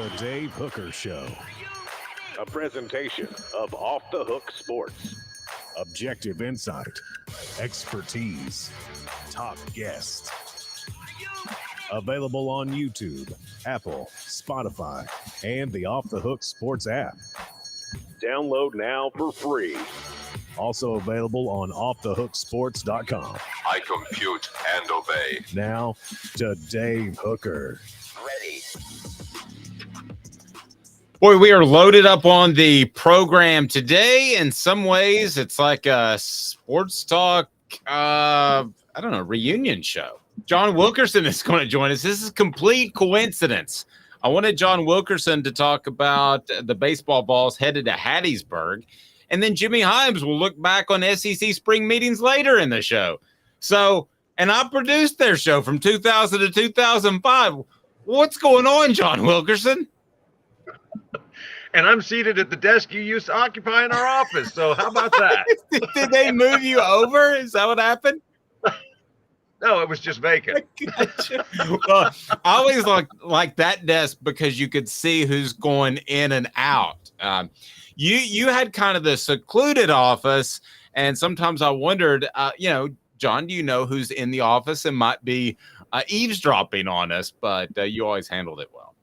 The Dave Hooker Show. A presentation of Off the Hook Sports. Objective insight, expertise, top guests. Available on YouTube, Apple, Spotify, and the Off the Hook Sports app. Download now for free. Also available on offthehooksports.com. I compute and obey. Now to Dave Hooker. Ready. Boy, we are loaded up on the program today. In some ways, it's like a sports talk, reunion show. John Wilkerson is going to join us. This is complete coincidence. I wanted John Wilkerson to talk about the baseball Vols headed to Hattiesburg, and then Jimmy Hyams will look back on SEC spring meetings later in the show. So, and I produced their show from 2000 to 2005. What's going on, John Wilkerson? And I'm seated at the desk you used to occupy in our office. So how about that? Did they move you over? Is that what happened? No, it was just vacant. Gotcha. Well, I always like that desk because you could see who's going in and out. You had kind of the secluded office, and sometimes I wondered, John, do you know who's in the office and might be eavesdropping on us? But you always handled it well.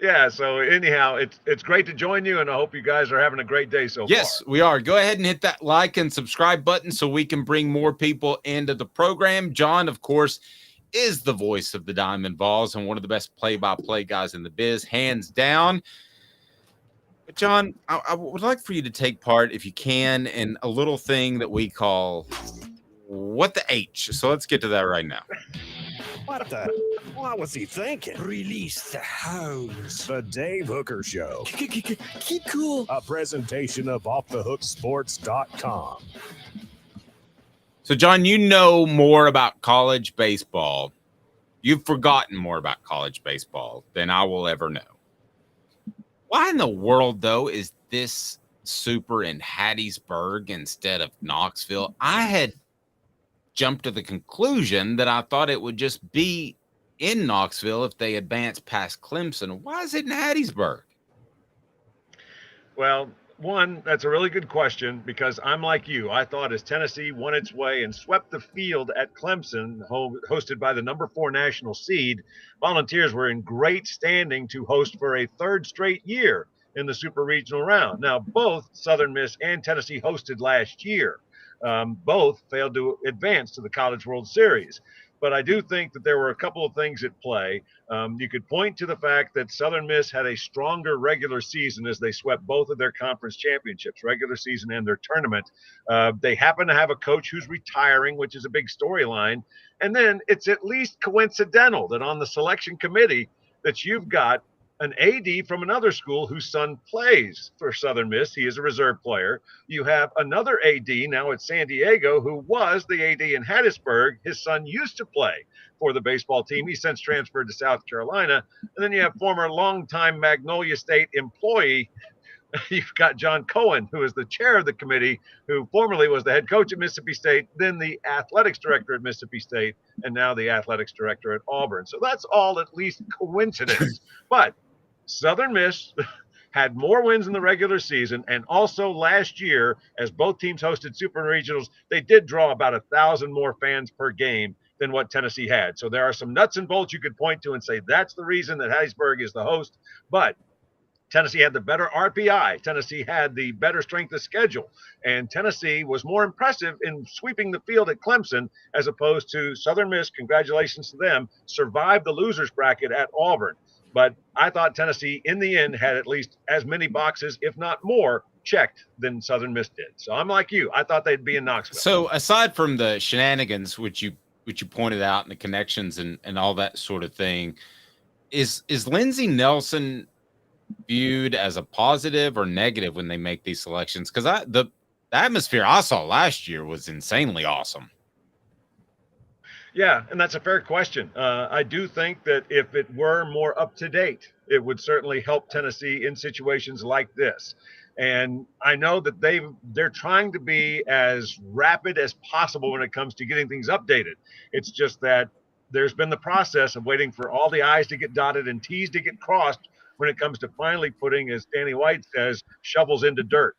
Yeah, so anyhow, it's great to join you, and I hope you guys are having a great day so far. Yes, we are. Go ahead and hit that like and subscribe button so we can bring more people into the program. John, of course, is the voice of the Diamond Vols and one of the best play-by-play guys in the biz, hands down. But John, I would like for you to take part, if you can, in a little thing that we call What the H. So let's get to that right now. What was he thinking? Release the hounds. The Dave Hooker Show. Keep cool. A presentation of offthehooksports.com. So, John, you know more about college baseball. You've forgotten more about college baseball than I will ever know. Why in the world, though, is this super in Hattiesburg instead of Knoxville? I had jumped to the conclusion that I thought it would just be in Knoxville if they advanced past Clemson. Why is it in Hattiesburg? Well, one, that's a really good question because I'm like you. I thought as Tennessee won its way and swept the field at Clemson, hosted by the number 4 national seed, Volunteers were in great standing to host for a third straight year in the super regional round. Now, both Southern Miss and Tennessee hosted last year. Both failed to advance to the College World Series. But I do think that there were a couple of things at play. You could point to the fact that Southern Miss had a stronger regular season as they swept both of their conference championships, regular season and their tournament. They happen to have a coach who's retiring, which is a big storyline. And then it's at least coincidental that on the selection committee that you've got an AD from another school whose son plays for Southern Miss. He is a reserve player. You have another AD now at San Diego who was the AD in Hattiesburg. His son used to play for the baseball team. He since transferred to South Carolina. And then you have former longtime Magnolia State employee. You've got John Cohen, who is the chair of the committee, who formerly was the head coach at Mississippi State, then the athletics director at Mississippi State, and now the athletics director at Auburn. So that's all at least coincidence. But Southern Miss had more wins in the regular season, and also last year, as both teams hosted super regionals, they did draw about 1,000 more fans per game than what Tennessee had. So there are some nuts and bolts you could point to and say that's the reason that Hattiesburg is the host. But Tennessee had the better RPI. Tennessee had the better strength of schedule. And Tennessee was more impressive in sweeping the field at Clemson as opposed to Southern Miss. Congratulations to them. Survived the losers bracket at Auburn. But I thought Tennessee, in the end, had at least as many boxes, if not more, checked than Southern Miss did. So I'm like you. I thought they'd be in Knoxville. So aside from the shenanigans, which you pointed out, and the connections and all that sort of thing, is Lindsey Nelson viewed as a positive or negative when they make these selections? Because the atmosphere I saw last year was insanely awesome. Yeah, and that's a fair question. I do think that if it were more up to date, it would certainly help Tennessee in situations like this. And I know that they're trying to be as rapid as possible when it comes to getting things updated. It's just that there's been the process of waiting for all the I's to get dotted and T's to get crossed when it comes to finally putting, as Danny White says, shovels into dirt.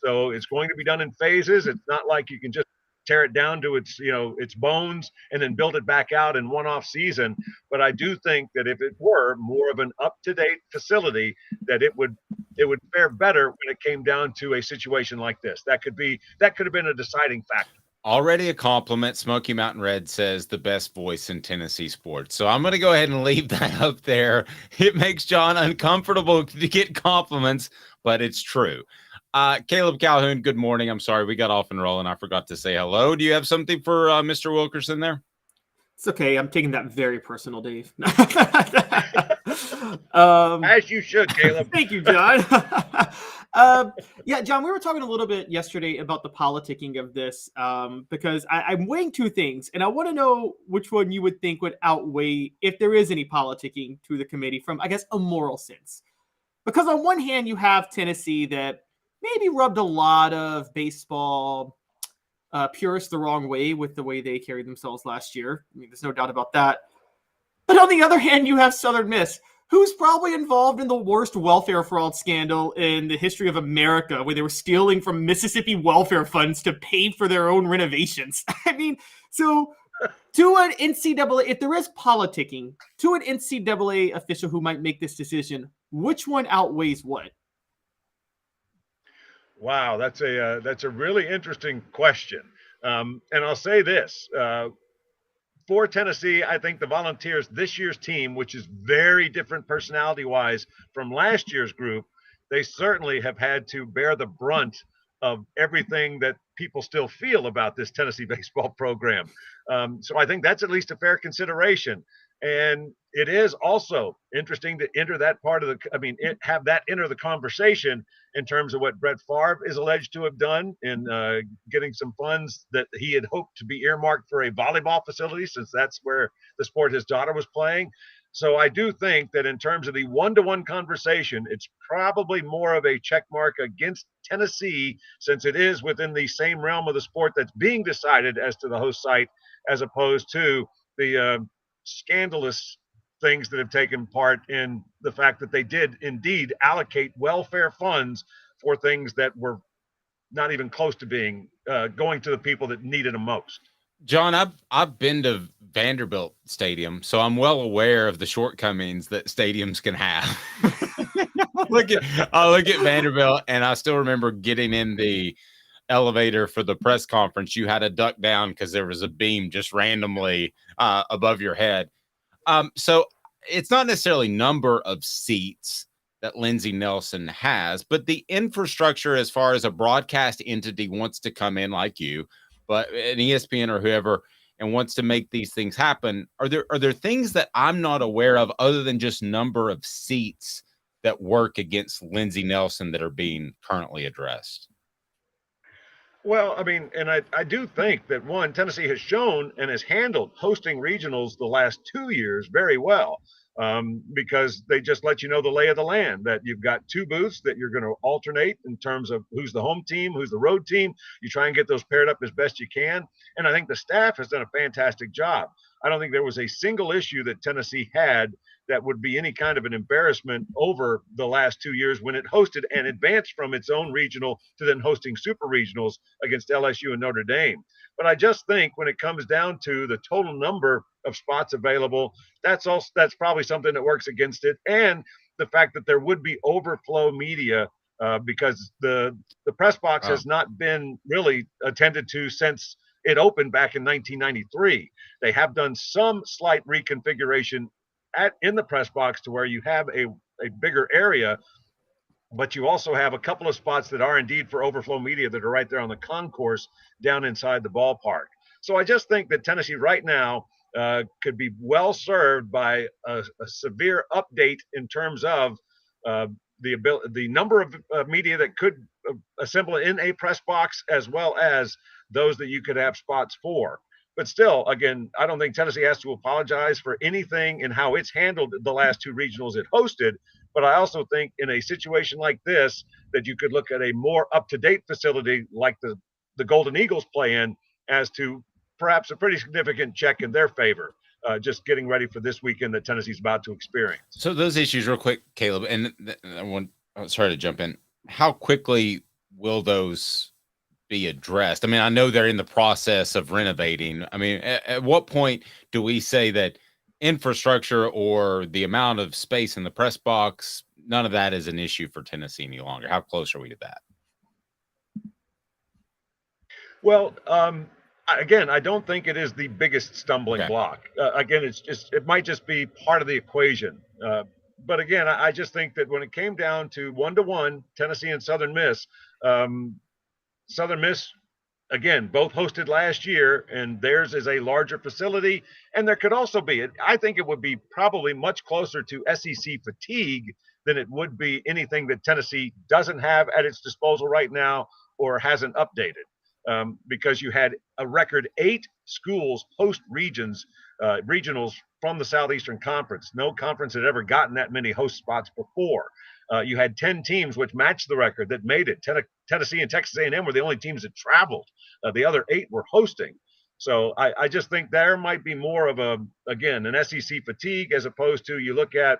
So it's going to be done in phases. It's not like you can just tear it down to its bones and then build it back out in one off season. But I do think that if it were more of an up-to-date facility, that it would fare better when it came down to a situation like this. That could have been a deciding factor. Already a compliment. Smoky Mountain Red says the best voice in Tennessee sports. So I'm going to go ahead and leave that up there. It makes John uncomfortable to get compliments, but it's true. Caleb Calhoun, good morning. I'm sorry we got off and rolling. I forgot to say hello. Do you have something for Mr. Wilkerson there? It's okay. I'm taking that very personal, Dave. As you should, Caleb. Thank you, John. Yeah, John, we were talking a little bit yesterday about the politicking of this because I'm weighing two things, and I want to know which one you would think would outweigh if there is any politicking to the committee from, I guess, a moral sense. Because on one hand, you have Tennessee that maybe rubbed a lot of baseball purists the wrong way with the way they carried themselves last year. I mean, there's no doubt about that. But on the other hand, you have Southern Miss, who's probably involved in the worst welfare fraud scandal in the history of America, where they were stealing from Mississippi welfare funds to pay for their own renovations. I mean, so to an NCAA, if there is politicking, to an NCAA official who might make this decision, which one outweighs what? Wow, that's a really interesting question. And I'll say this. For Tennessee, I think the Volunteers, this year's team, which is very different personality-wise from last year's group, they certainly have had to bear the brunt of everything that people still feel about this Tennessee baseball program. So I think that's at least a fair consideration. And it is also interesting to enter that part of have that enter the conversation in terms of what Brett Favre is alleged to have done in getting some funds that he had hoped to be earmarked for a volleyball facility, since that's where the sport his daughter was playing. So I do think that in terms of the one-to-one conversation, it's probably more of a check mark against Tennessee, since it is within the same realm of the sport that's being decided as to the host site, as opposed to the scandalous things that have taken part in the fact that they did indeed allocate welfare funds for things that were not even close to being going to the people that needed them most. John, I've been to Vanderbilt Stadium, so I'm well aware of the shortcomings that stadiums can have. I look at Vanderbilt, and I still remember getting in the elevator for the press conference. You had to duck down because there was a beam just randomly above your head. So it's not necessarily number of seats that Lindsey Nelson has, but the infrastructure as far as a broadcast entity wants to come in like you, but an ESPN or whoever, and wants to make these things happen. Are there things that I'm not aware of other than just number of seats that work against Lindsey Nelson that are being currently addressed? Well, I mean, and I do think that, one, Tennessee has shown and has handled hosting regionals the last 2 years very well, because they just let you know the lay of the land, that you've got two booths that you're going to alternate in terms of who's the home team, who's the road team. You try and get those paired up as best you can. And I think the staff has done a fantastic job. I don't think there was a single issue that Tennessee had that would be any kind of an embarrassment over the last 2 years when it hosted and advanced from its own regional to then hosting super regionals against LSU and Notre Dame. But I just think when it comes down to the total number of spots available, that's probably something that works against it. And the fact that there would be overflow media because the press box has not been really attended to since it opened back in 1993. They have done some slight reconfiguration in the press box to where you have a bigger area, but you also have a couple of spots that are indeed for overflow media that are right there on the concourse down inside the ballpark. So I just think that Tennessee right now could be well served by a severe update in terms of the number of media that could assemble in a press box, as well as those that you could have spots for. But still, again, I don't think Tennessee has to apologize for anything in how it's handled the last two regionals it hosted. But I also think in a situation like this, that you could look at a more up-to-date facility like the Golden Eagles play in, as to perhaps a pretty significant check in their favor. just getting ready for this weekend that Tennessee's about to experience. So those issues, real quick, Caleb, and sorry to jump in. How quickly will those be addressed? I mean, I know they're in the process of renovating. I mean, at what point do we say that infrastructure or the amount of space in the press box, none of that is an issue for Tennessee any longer? How close are we to that? Well, again, I don't think it is the biggest stumbling block. Again, it might just be part of the equation. But again, I just think that when it came down to 1-1, Tennessee and Southern Miss, Southern Miss, again, both hosted last year, and theirs is a larger facility. And there could also be, I think it would be probably much closer to SEC fatigue than it would be anything that Tennessee doesn't have at its disposal right now or hasn't updated. Because you had a record 8 schools host regionals from the Southeastern Conference. No conference had ever gotten that many host spots before. You had 10 teams, which matched the record, that made it. Tennessee and Texas A&M were the only teams that traveled. The other 8 were hosting. So I just think there might be more of an SEC fatigue, as opposed to, you look at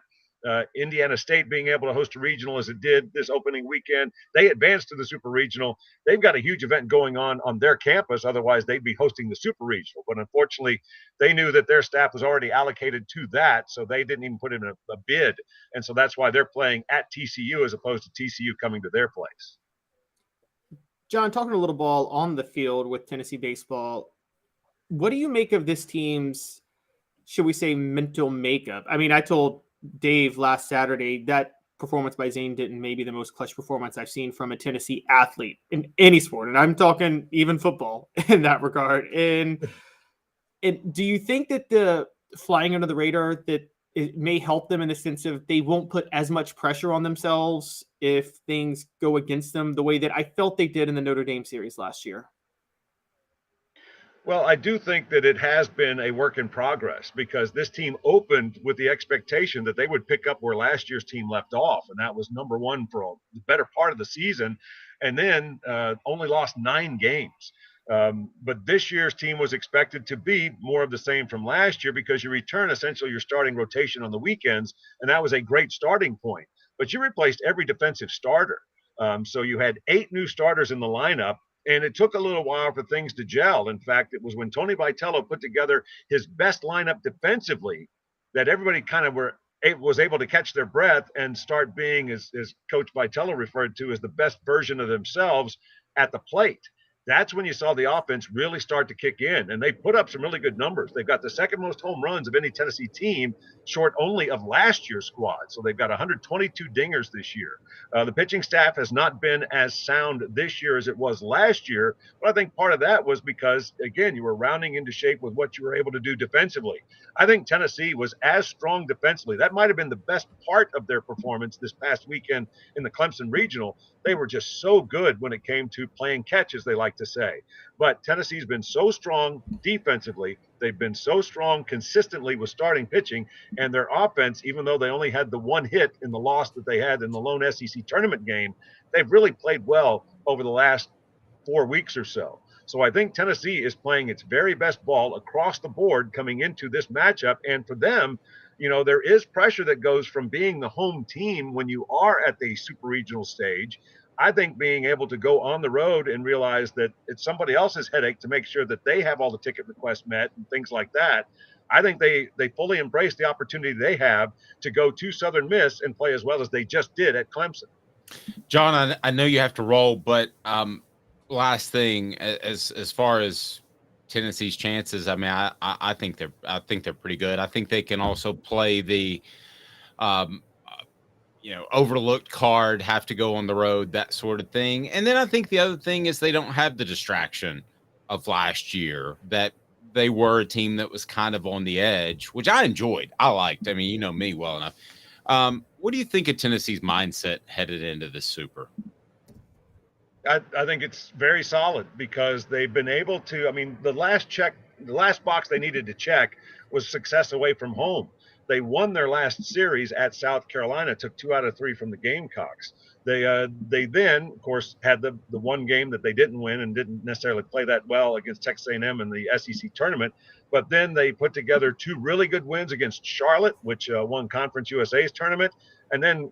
Indiana State being able to host a regional as it did this opening weekend. They advanced to the super regional. They've got a huge event going on their campus. Otherwise, they'd be hosting the super regional. But unfortunately, they knew that their staff was already allocated to that, so they didn't even put in a bid. And so that's why they're playing at TCU as opposed to TCU coming to their place. John, talking a little ball on the field with Tennessee baseball, what do you make of this team's, should we say, mental makeup? I mean, I told Dave last Saturday that performance by Zane Denton may be the most clutch performance I've seen from a Tennessee athlete in any sport, and I'm talking even football in that regard. And do you think that the flying under the radar, that it may help them in the sense of they won't put as much pressure on themselves if things go against them the way that I felt they did in the Notre Dame series last year? Well, I do think that it has been a work in progress, because this team opened with the expectation that they would pick up where last year's team left off, and that was number 1 for the better part of the season, and then only lost 9 games. But this year's team was expected to be more of the same from last year, because you return essentially your starting rotation on the weekends, and that was a great starting point. But you replaced every defensive starter. So you had 8 new starters in the lineup, and it took a little while for things to gel. In fact, it was when Tony Vitello put together his best lineup defensively that everybody kind of was able to catch their breath and start being, as Coach Vitello referred to, as the best version of themselves at the plate. That's when you saw the offense really start to kick in, and they put up some really good numbers. They've got the second most home runs of any Tennessee team, short only of last year's squad. So they've got 122 dingers this year. The pitching staff has not been as sound this year as it was last year, but I think part of that was because, again, you were rounding into shape with what you were able to do defensively. I think Tennessee was as strong defensively. That might have been the best part of their performance this past weekend in the Clemson Regional. They were just so good when it came to playing catch, as they like to say. But Tennessee's been so strong defensively. They've been so strong consistently with starting pitching, and their offense, even though they only had the 1 hit in the loss that they had in the lone SEC tournament game, they've really played well over the last 4 weeks or so. So I think Tennessee is playing its very best ball across the board coming into this matchup. And for them, there is pressure that goes from being the home team when you are at the super regional stage. I think being able to go on the road and realize that it's somebody else's headache to make sure that they have all the ticket requests met and things like that. I think they fully embrace the opportunity they have to go to Southern Miss and play as well as they just did at Clemson. John, I know you have to roll, but last thing, as far as Tennessee's chances, I mean, I think they're pretty good. I think they can also play the overlooked card, have to go on the road, that sort of thing. And then I think the other thing is they don't have the distraction of last year, that they were a team that was kind of on the edge, which I enjoyed. I liked. I mean, you know me well enough. What do you think of Tennessee's mindset headed into this Super? I think it's very solid, because they've been able to, I mean, the last box they needed to check was success away from home. they won their last series at South Carolina, took 2 out of 3 from the Gamecocks. They then, of course, had the one game that they didn't win and didn't necessarily play that well against Texas A&M in the SEC tournament. But then they put together 2 really good wins against Charlotte, which won Conference USA's tournament, and then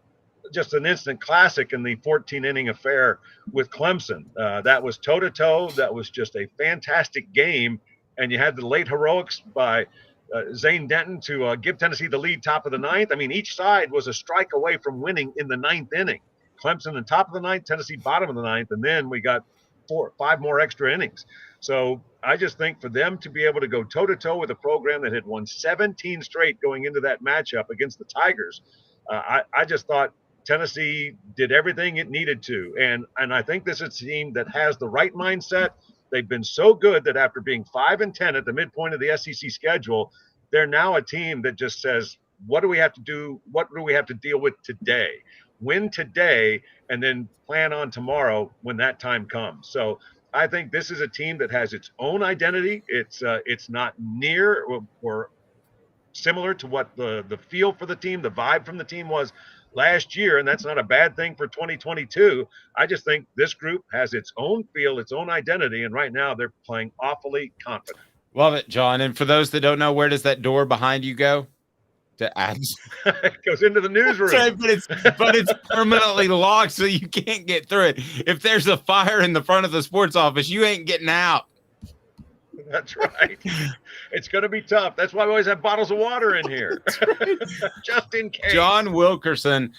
just an instant classic in the 14-inning affair with Clemson. That was toe-to-toe. That was just a fantastic game. And you had the late heroics by Zane Denton to give Tennessee the lead top of the 9th. I mean, each side was a strike away from winning in the 9th inning. Clemson in top of the 9th, Tennessee bottom of the 9th, and then we got 5 more extra innings. So I just think for them to be able to go toe-to-toe with a program that had won 17 straight going into that matchup against the Tigers, I just thought Tennessee did everything it needed to. And I think this is a team that has the right mindset. They've been so good that after being 5-10 at the midpoint of the SEC schedule, they're now a team that just says, what do we have to do? What do we have to deal with today? Win today and then plan on tomorrow when that time comes. So I think this is a team that has its own identity. It's not near or similar to what the feel for the team, the vibe from the team was last year, and that's not a bad thing for 2022. I just think this group has its own feel, its own identity, and right now they're playing awfully confident. Love it, John. And for those that don't know, where does that door behind you go? To ads. It goes into the newsroom. Right, but it's permanently locked, so you can't get through it. If there's a fire in the front of the sports office, you ain't getting out. That's right. It's going to be tough. That's why we always have bottles of water in here, right. Just in case. John Wilkerson,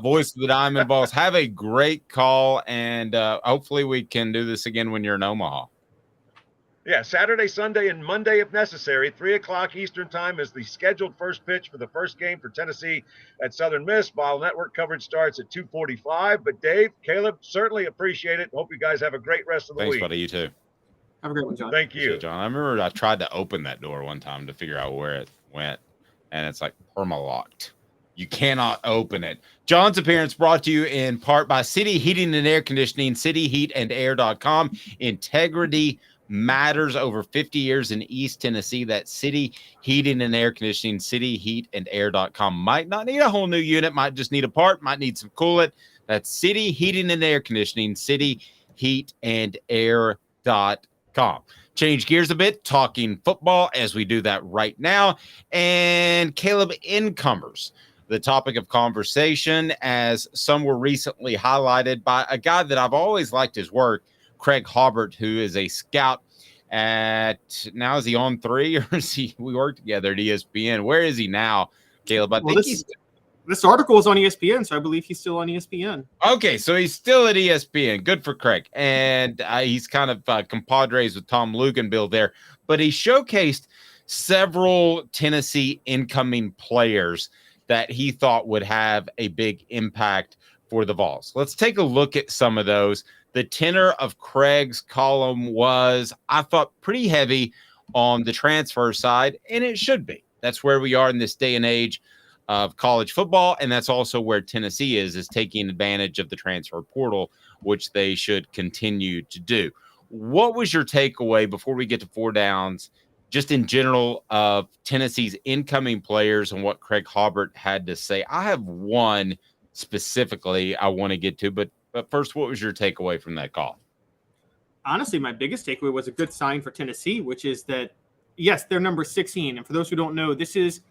voice of the Diamond Vols. Have a great call, and hopefully we can do this again when you're in Omaha. Yeah, Saturday, Sunday, and Monday if necessary. 3 o'clock Eastern time is the scheduled first pitch for the first game for Tennessee at Southern Miss. Vol Network coverage starts at 2:45. But Dave, Caleb, certainly appreciate it. Hope you guys have a great rest of the week. Thanks, buddy. You too. Have a great one, John. Thank you. John. I remember I tried to open that door one time to figure out where it went, and it's like perma-locked. You cannot open it. John's appearance brought to you in part by City Heating and Air Conditioning, cityheatandair.com. Integrity matters. Over 50 years in East Tennessee. That's City Heating and Air Conditioning, cityheatandair.com. Might not need a whole new unit, might just need a part, might need some coolant. That's City Heating and Air Conditioning, cityheatandair.com. Change gears a bit, talking football as we do that right now. And Caleb, incomers, the topic of conversation, as some were recently highlighted by a guy that I've always liked his work, Craig Hobart, who is a scout at, now is he on 3 or is he, we work together at ESPN? Where is he now, Caleb? I think this article is on ESPN, so I believe he's still on ESPN. Okay, so he's still at ESPN. Good for Craig. And he's kind of compadres with Tom Luganbill there. But he showcased several Tennessee incoming players that he thought would have a big impact for the Vols. Let's take a look at some of those. The tenor of Craig's column was, I thought, pretty heavy on the transfer side, and it should be. That's where we are in this day and age of college football, and that's also where Tennessee is taking advantage of the transfer portal, which they should continue to do. What was your takeaway before we get to 4 downs, just in general, of Tennessee's incoming players and what Craig Hobart had to say? I have one specifically I want to get to, but first, what was your takeaway from that call? Honestly, my biggest takeaway was a good sign for Tennessee, which is that, yes, they're number 16. And for those who don't know, this is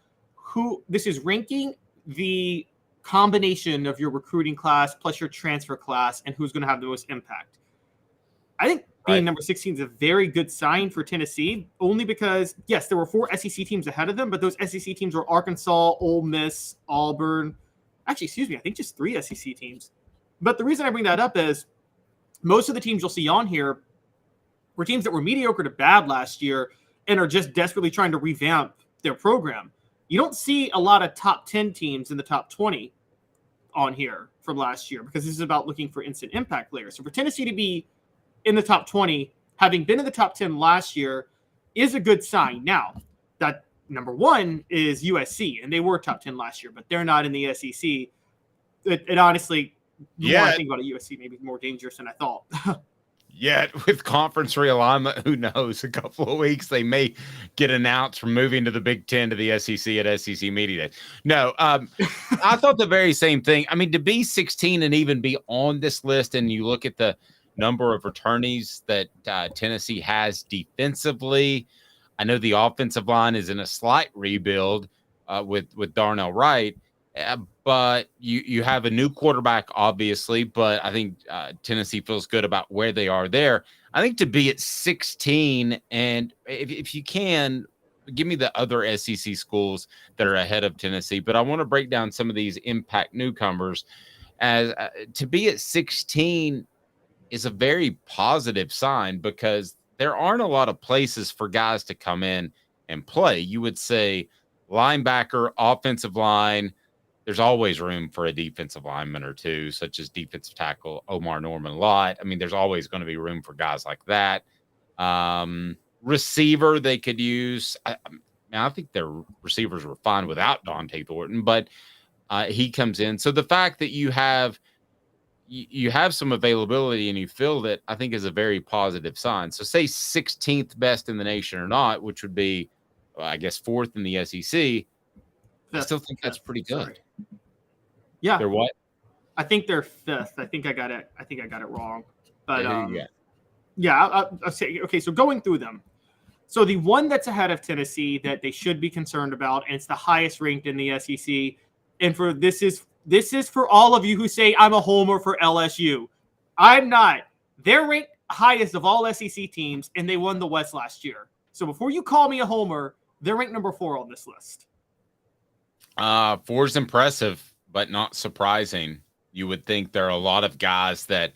ranking the combination of your recruiting class plus your transfer class and who's going to have the most impact. I think being number 16 is a very good sign for Tennessee, only because, yes, there were 4 SEC teams ahead of them, but those SEC teams were Arkansas, Ole Miss, Auburn. Actually, excuse me, I think just 3 SEC teams. But the reason I bring that up is most of the teams you'll see on here were teams that were mediocre to bad last year and are just desperately trying to revamp their program. You don't see a lot of top 10 teams in the top 20 on here from last year because this is about looking for instant impact players. So for Tennessee to be in the top 20, having been in the top 10 last year, is a good sign. Now, that number 1 is USC, and they were top 10 last year, but they're not in the SEC. It honestly... The more I think about it, USC maybe more dangerous than I thought. yet. With conference realignment, who knows? A couple of weeks, they may get announced from moving to the Big Ten to the SEC at SEC Media Day. No, I thought the very same thing. I mean, to be 16 and even be on this list, and you look at the number of returnees that Tennessee has defensively. I know the offensive line is in a slight rebuild with Darnell Wright, but you have a new quarterback, obviously, but I think Tennessee feels good about where they are there. I think to be at 16, and if you can, give me the other SEC schools that are ahead of Tennessee, but I want to break down some of these impact newcomers. As to be at 16 is a very positive sign because there aren't a lot of places for guys to come in and play. You would say linebacker, offensive line, there's always room for a defensive lineman or two, such as defensive tackle Omar Norman Lott. I mean, there's always going to be room for guys like that. Receiver they could use. I think their receivers were fine without Dante Thornton, but he comes in. So the fact that you have some availability and you fill that, I think is a very positive sign. So say 16th best in the nation or not, which would be, I guess, 4th in the SEC. I still think that's pretty good. Sorry. Yeah. They're what? I think they're 5th. I think I got it wrong. But I'll say, okay, so going through them. So the one that's ahead of Tennessee that they should be concerned about, and it's the highest ranked in the SEC, and for this is for all of you who say I'm a homer for LSU. I'm not. They're ranked highest of all SEC teams, and they won the West last year. So before you call me a homer, they're ranked number 4 on this list. 4 is impressive, but not surprising. You would think there are a lot of guys that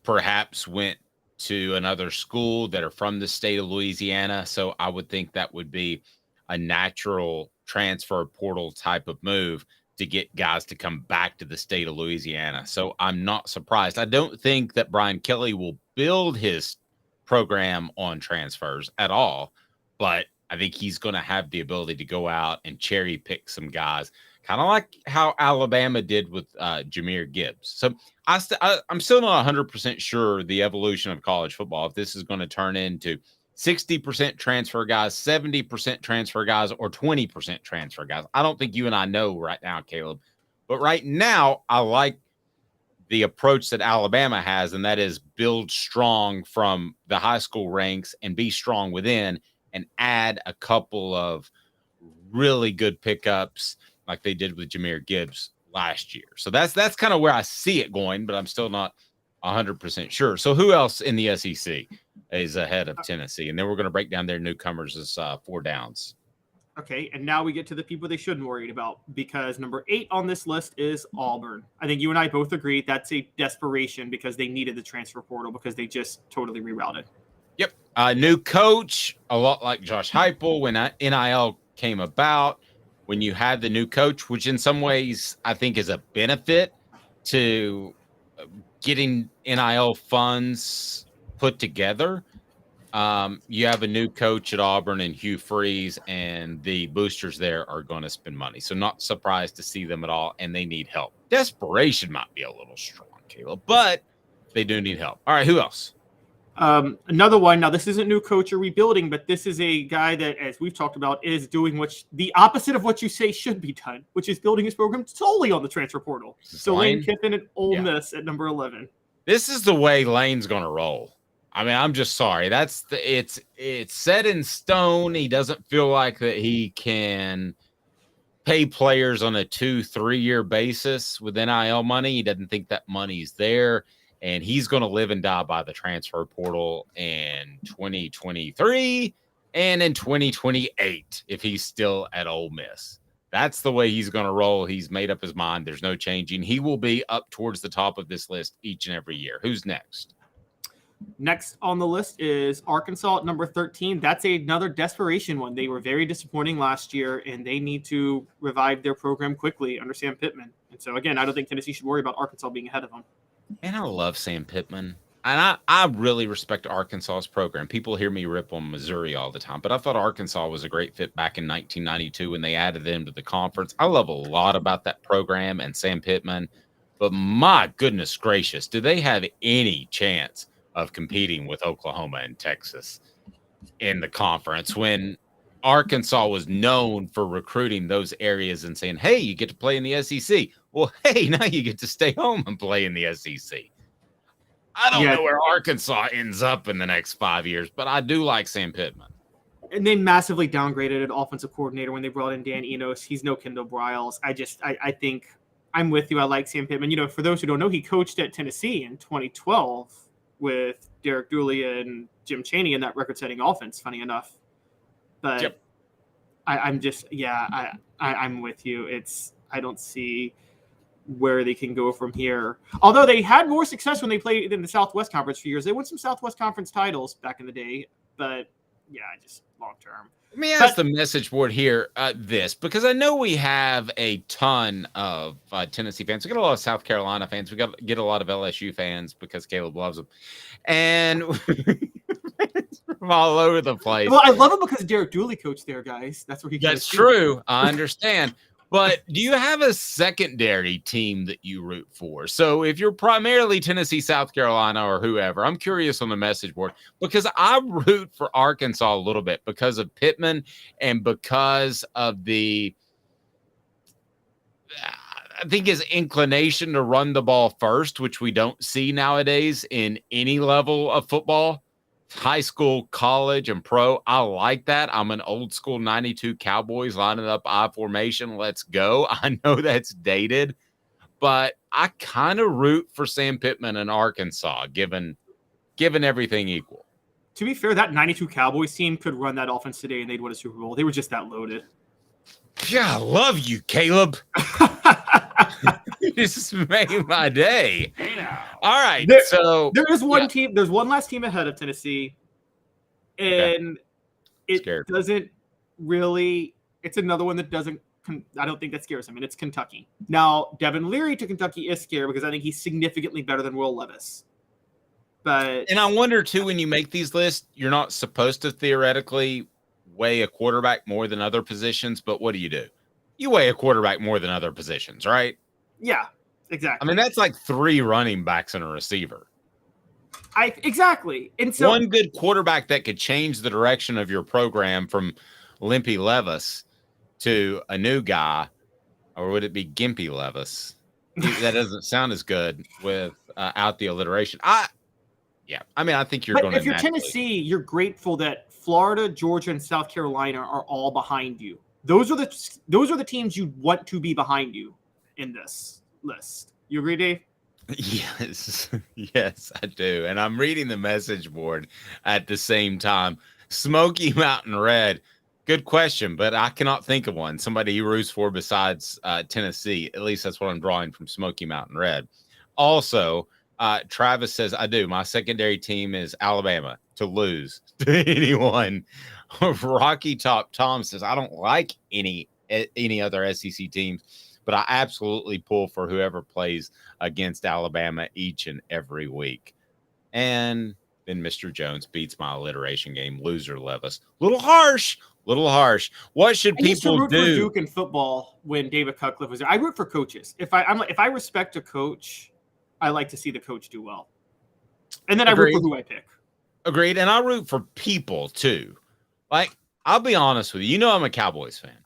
perhaps went to another school that are from the state of Louisiana. So I would think that would be a natural transfer portal type of move to get guys to come back to the state of Louisiana. So I'm not surprised. I don't think that Brian Kelly will build his program on transfers at all, but I think he's going to have the ability to go out and cherry pick some guys, kind of like how Alabama did with Jahmyr Gibbs. So I'm still not 100% sure the evolution of college football, if this is going to turn into 60% transfer guys, 70% transfer guys, or 20% transfer guys. I don't think you and I know right now, Caleb. But right now, I like the approach that Alabama has, and that is build strong from the high school ranks and be strong within and add a couple of really good pickups like they did with Jahmyr Gibbs last year. So that's kind of where I see it going, but I'm still not 100% sure. So who else in the SEC is ahead of Tennessee? And then we're going to break down their newcomers as 4 downs. Okay, and now we get to the people they shouldn't worry about, because number 8 on this list is Auburn. I think you and I both agree that's a desperation because they needed the transfer portal because they just totally rerouted. Yep. New coach, a lot like Josh Heupel when NIL came about. When you had the new coach, which in some ways I think is a benefit to getting NIL funds put together. You have a new coach at Auburn and Hugh Freeze, and the boosters there are going to spend money. So not surprised to see them at all, and they need help. Desperation might be a little strong, Caleb, but they do need help. All right, who else? Another one. Now, this isn't new coach or rebuilding, but this is a guy that, as we've talked about, is doing the opposite of what you say should be done, which is building his program solely on the transfer portal. So Lane Kiffin at Ole Miss at number 11. This is the way Lane's going to roll. I mean, I'm just sorry. It's set in stone. He doesn't feel like that he can pay players on a 2-3 year basis with NIL money. He doesn't think that money's there. And he's going to live and die by the transfer portal in 2023 and in 2028 if he's still at Ole Miss. That's the way he's going to roll. He's made up his mind. There's no changing. He will be up towards the top of this list each and every year. Who's next? Next on the list is Arkansas at number 13. That's another desperation one. They were very disappointing last year, and they need to revive their program quickly under Sam Pittman. And so, again, I don't think Tennessee should worry about Arkansas being ahead of them. And I love Sam Pittman. And I really respect Arkansas's program. People hear me rip on Missouri all the time, but I thought Arkansas was a great fit back in 1992 when they added them to the conference. I love a lot about that program and Sam Pittman, but my goodness gracious, do they have any chance of competing with Oklahoma and Texas in the conference when Arkansas was known for recruiting those areas and saying, hey, you get to play in the SEC. Well, hey, now you get to stay home and play in the SEC. I don't know where Arkansas ends up in the next 5 years, but I do like Sam Pittman. And they massively downgraded an offensive coordinator when they brought in Dan Enos. He's no Kendall Briles. I think I'm with you. I like Sam Pittman. You know, for those who don't know, he coached at Tennessee in 2012 with Derek Dooley and Jim Chaney in that record-setting offense, funny enough. But I'm with you. I don't see where they can go from here. Although they had more success when they played in the Southwest Conference for years. They won some Southwest Conference titles back in the day, but just long term. Let me ask the message board here this, because I know we have a ton of Tennessee fans. We got a lot of South Carolina fans. We get a lot of LSU fans because Caleb loves them. And from all over the place. Well, I love him because Derek Dooley coached there, guys. That's where he. That's true. I understand. But do you have a secondary team that you root for? So if you're primarily Tennessee, South Carolina, or whoever, I'm curious on the message board because I root for Arkansas a little bit because of Pittman and because of I think his inclination to run the ball first, which we don't see nowadays in any level of football. High school, college, and pro. I like that. I'm an old school 92 Cowboys lining up I formation. Let's go. I know that's dated, but I kind of root for Sam Pittman in Arkansas, given everything equal. To be fair, that 92 Cowboys team could run that offense today and they'd win a Super Bowl. They were just that loaded. Yeah, I love you, Caleb. You just made my day. All right. There is one team. There's one last team ahead of Tennessee, and it doesn't really. It's another one that doesn't. I don't think that scares him, and it's Kentucky. Now, Devin Leary to Kentucky is scary because I think he's significantly better than Will Levis. And I wonder too, when you make these lists, you're not supposed to theoretically weigh a quarterback more than other positions, but what do? You weigh a quarterback more than other positions, right? Yeah, exactly. I mean, that's like 3 running backs and a receiver. Exactly. And so one good quarterback that could change the direction of your program from Limpy Levis to a new guy, or would it be Gimpy Levis? That doesn't sound as good without the alliteration. I think you're going to. If you're Tennessee, you're grateful that Florida, Georgia, and South Carolina are all behind you. Those are the teams you want to be behind you in this list. You agree, Dave? Yes, I do. And I'm reading the message board at the same time. Smoky Mountain Red. Good question, but I cannot think of one. Somebody he roots for besides Tennessee. At least that's what I'm drawing from Smoky Mountain Red. Also, Travis says, I do. My secondary team is Alabama to lose to anyone. Rocky Top Tom says, I don't like any other SEC teams, but I absolutely pull for whoever plays against Alabama each and every week. And then Mr. Jones beats my alliteration game. Loser Levis. Little harsh. What should people root do? For Duke in football when David Cutcliffe was there. I root for coaches. If I respect a coach, I like to see the coach do well. And then Agreed. I root for who I pick. Agreed. And I root for people too. Like, I'll be honest with you. You know I'm a Cowboys fan.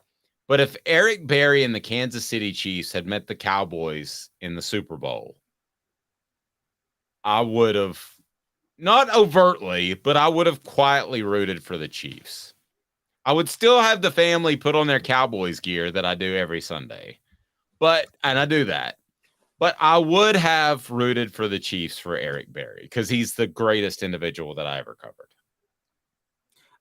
But if Eric Berry and the Kansas City Chiefs had met the Cowboys in the Super Bowl, I would have, not overtly, but I would have quietly rooted for the Chiefs. I would still have the family put on their Cowboys gear that I do every Sunday. And I do that. But I would have rooted for the Chiefs for Eric Berry because he's the greatest individual that I ever covered.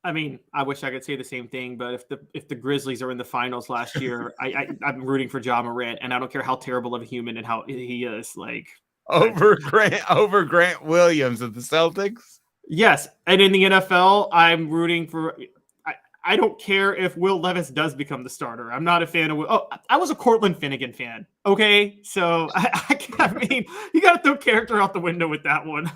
I mean, I wish I could say the same thing, but if the Grizzlies are in the finals last year, I'm rooting for Ja Morant, and I don't care how terrible of a human and how he is. Like over Grant Williams of the Celtics. Yes, and in the NFL, I'm rooting for. I don't care if Will Levis does become the starter. I'm not a fan of. I was a Cortland Finnegan fan. Okay, so I mean, you got to throw character out the window with that one.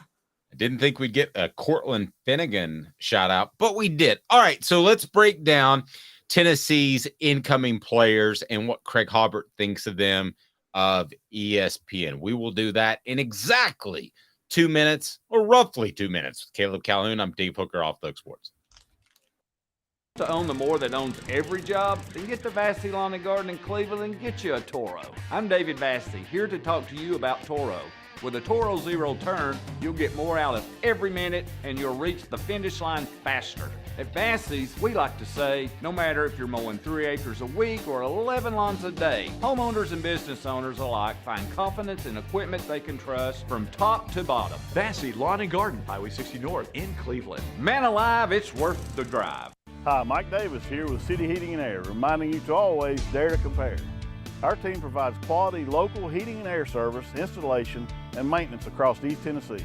I didn't think we'd get a Cortland Finnegan shout out, but we did. All right, so let's break down Tennessee's incoming players and what Craig Hobart thinks of them of ESPN. We will do that in exactly 2 minutes, or roughly 2 minutes with Caleb Calhoun. I'm Dave Hooker, Off the Hook Sports. To own the more that owns every job, then get to Vassy Lawn and Garden in Cleveland and get you a Toro. I'm David Vassy, here to talk to you about Toro. With a Toro Zero Turn, you'll get more out of every minute and you'll reach the finish line faster. At Vassy's, we like to say, no matter if you're mowing 3 acres a week or 11 lawns a day, homeowners and business owners alike find confidence in equipment they can trust from top to bottom. Vassy Lawn and Garden, Highway 60 North in Cleveland. Man alive, it's worth the drive. Hi, Mike Davis here with City Heating and Air, reminding you to always dare to compare. Our team provides quality local heating and air service, installation, and maintenance across East Tennessee.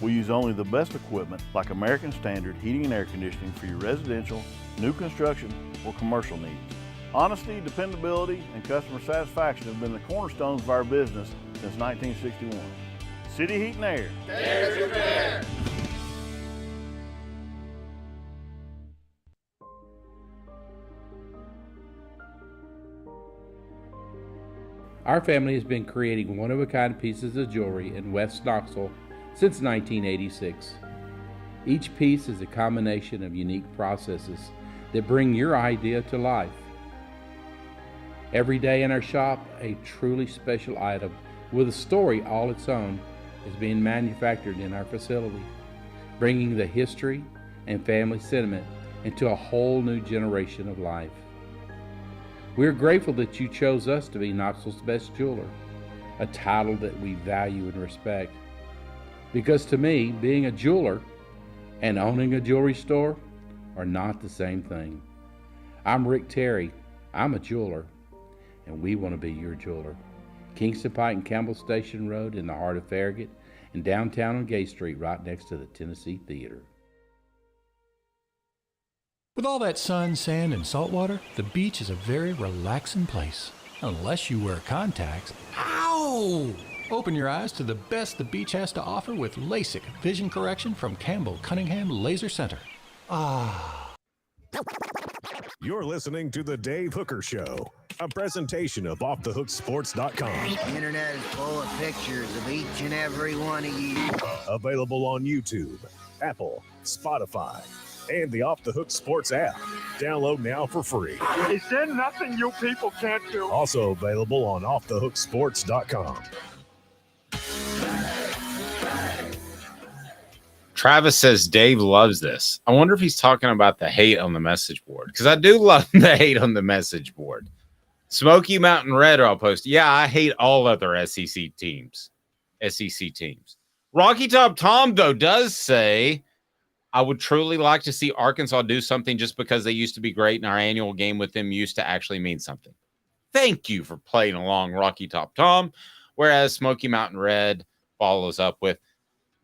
We use only the best equipment like American Standard heating and air conditioning for your residential, new construction, or commercial needs. Honesty, dependability, and customer satisfaction have been the cornerstones of our business since 1961. City Heat and Air. Dare to compare. Our family has been creating one-of-a-kind pieces of jewelry in West Knoxville since 1986. Each piece is a combination of unique processes that bring your idea to life. Every day in our shop, a truly special item with a story all its own is being manufactured in our facility, bringing the history and family sentiment into a whole new generation of life. We are grateful that you chose us to be Knoxville's best jeweler, a title that we value and respect. Because to me, being a jeweler and owning a jewelry store are not the same thing. I'm Rick Terry, I'm a jeweler, and we want to be your jeweler. Kingston Pike and Campbell Station Road in the heart of Farragut, and downtown on Gay Street right next to the Tennessee Theater. With all that sun, sand, and salt water, the beach is a very relaxing place. Unless you wear contacts. Ow! Open your eyes to the best the beach has to offer with LASIK vision correction from Campbell Cunningham Laser Center. Ah. You're listening to The Dave Hooker Show, a presentation of OffTheHookSports.com. The internet is full of pictures of each and every one of you. Available on YouTube, Apple, Spotify, and the Off the Hook Sports app. Download now for free. Is there nothing you people can't do? Also available on OffTheHookSports.com. Travis says Dave loves this. I wonder if he's talking about the hate on the message board, because I do love the hate on the message board. Smoky Mountain Red, I'll post. Yeah, I hate all other SEC teams. Rocky Top Tom, though, does say, I would truly like to see Arkansas do something just because they used to be great and our annual game with them used to actually mean something. Thank you for playing along, Rocky Top Tom. Whereas Smoky Mountain Red follows up with,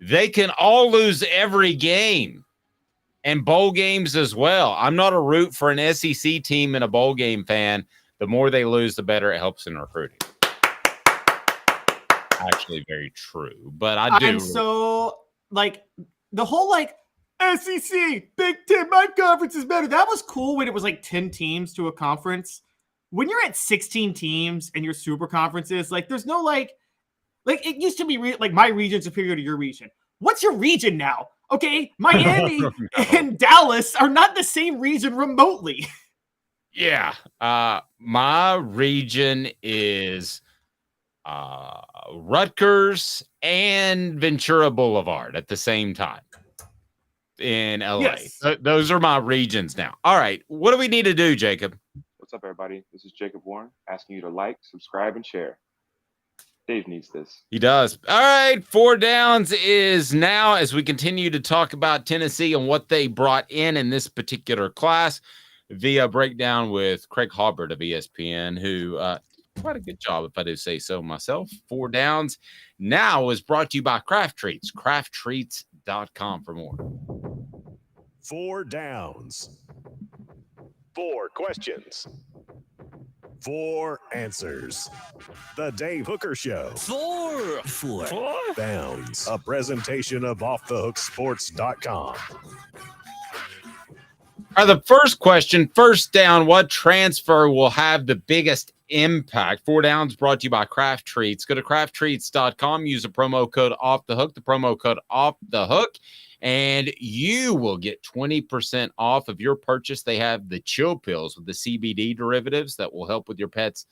they can all lose every game and bowl games as well. I'm not a root for an SEC team and a bowl game fan. The more they lose, the better it helps in recruiting. Actually, very true. But I do. I'm so, the whole, SEC, Big Ten, my conference is better. That was cool when it was 10 teams to a conference. When you're at 16 teams and your super conferences, there's no it used to be my region superior to your region. What's your region now? Okay, Miami and Dallas are not the same region remotely. Yeah, my region is Rutgers and Ventura Boulevard at the same time. In LA. Yes. Those are my regions now. All right. What do we need to do, Jacob? What's up, everybody? This is Jacob Warren asking you to like, subscribe, and share. Dave needs this. He does. All right. 4 Downs is now, as we continue to talk about Tennessee and what they brought in this particular class via breakdown with Craig Hobart of ESPN, who quite a good job, if I do say so myself. 4 Downs now is brought to you by Craft Treats. CraftTreats.com for more. 4 Downs. 4 questions. 4 answers. The Dave Hooker Show. 4 Downs. A presentation of OffTheHookSports.com. All right, the first question, first down, what transfer will have the biggest impact. 4 Downs brought to you by Craft Treats. Go to crafttreats.com. Use the promo code Off the Hook. The promo code Off the Hook, and you will get 20% off of your purchase. They have the chill pills with the CBD derivatives that will help with your pet's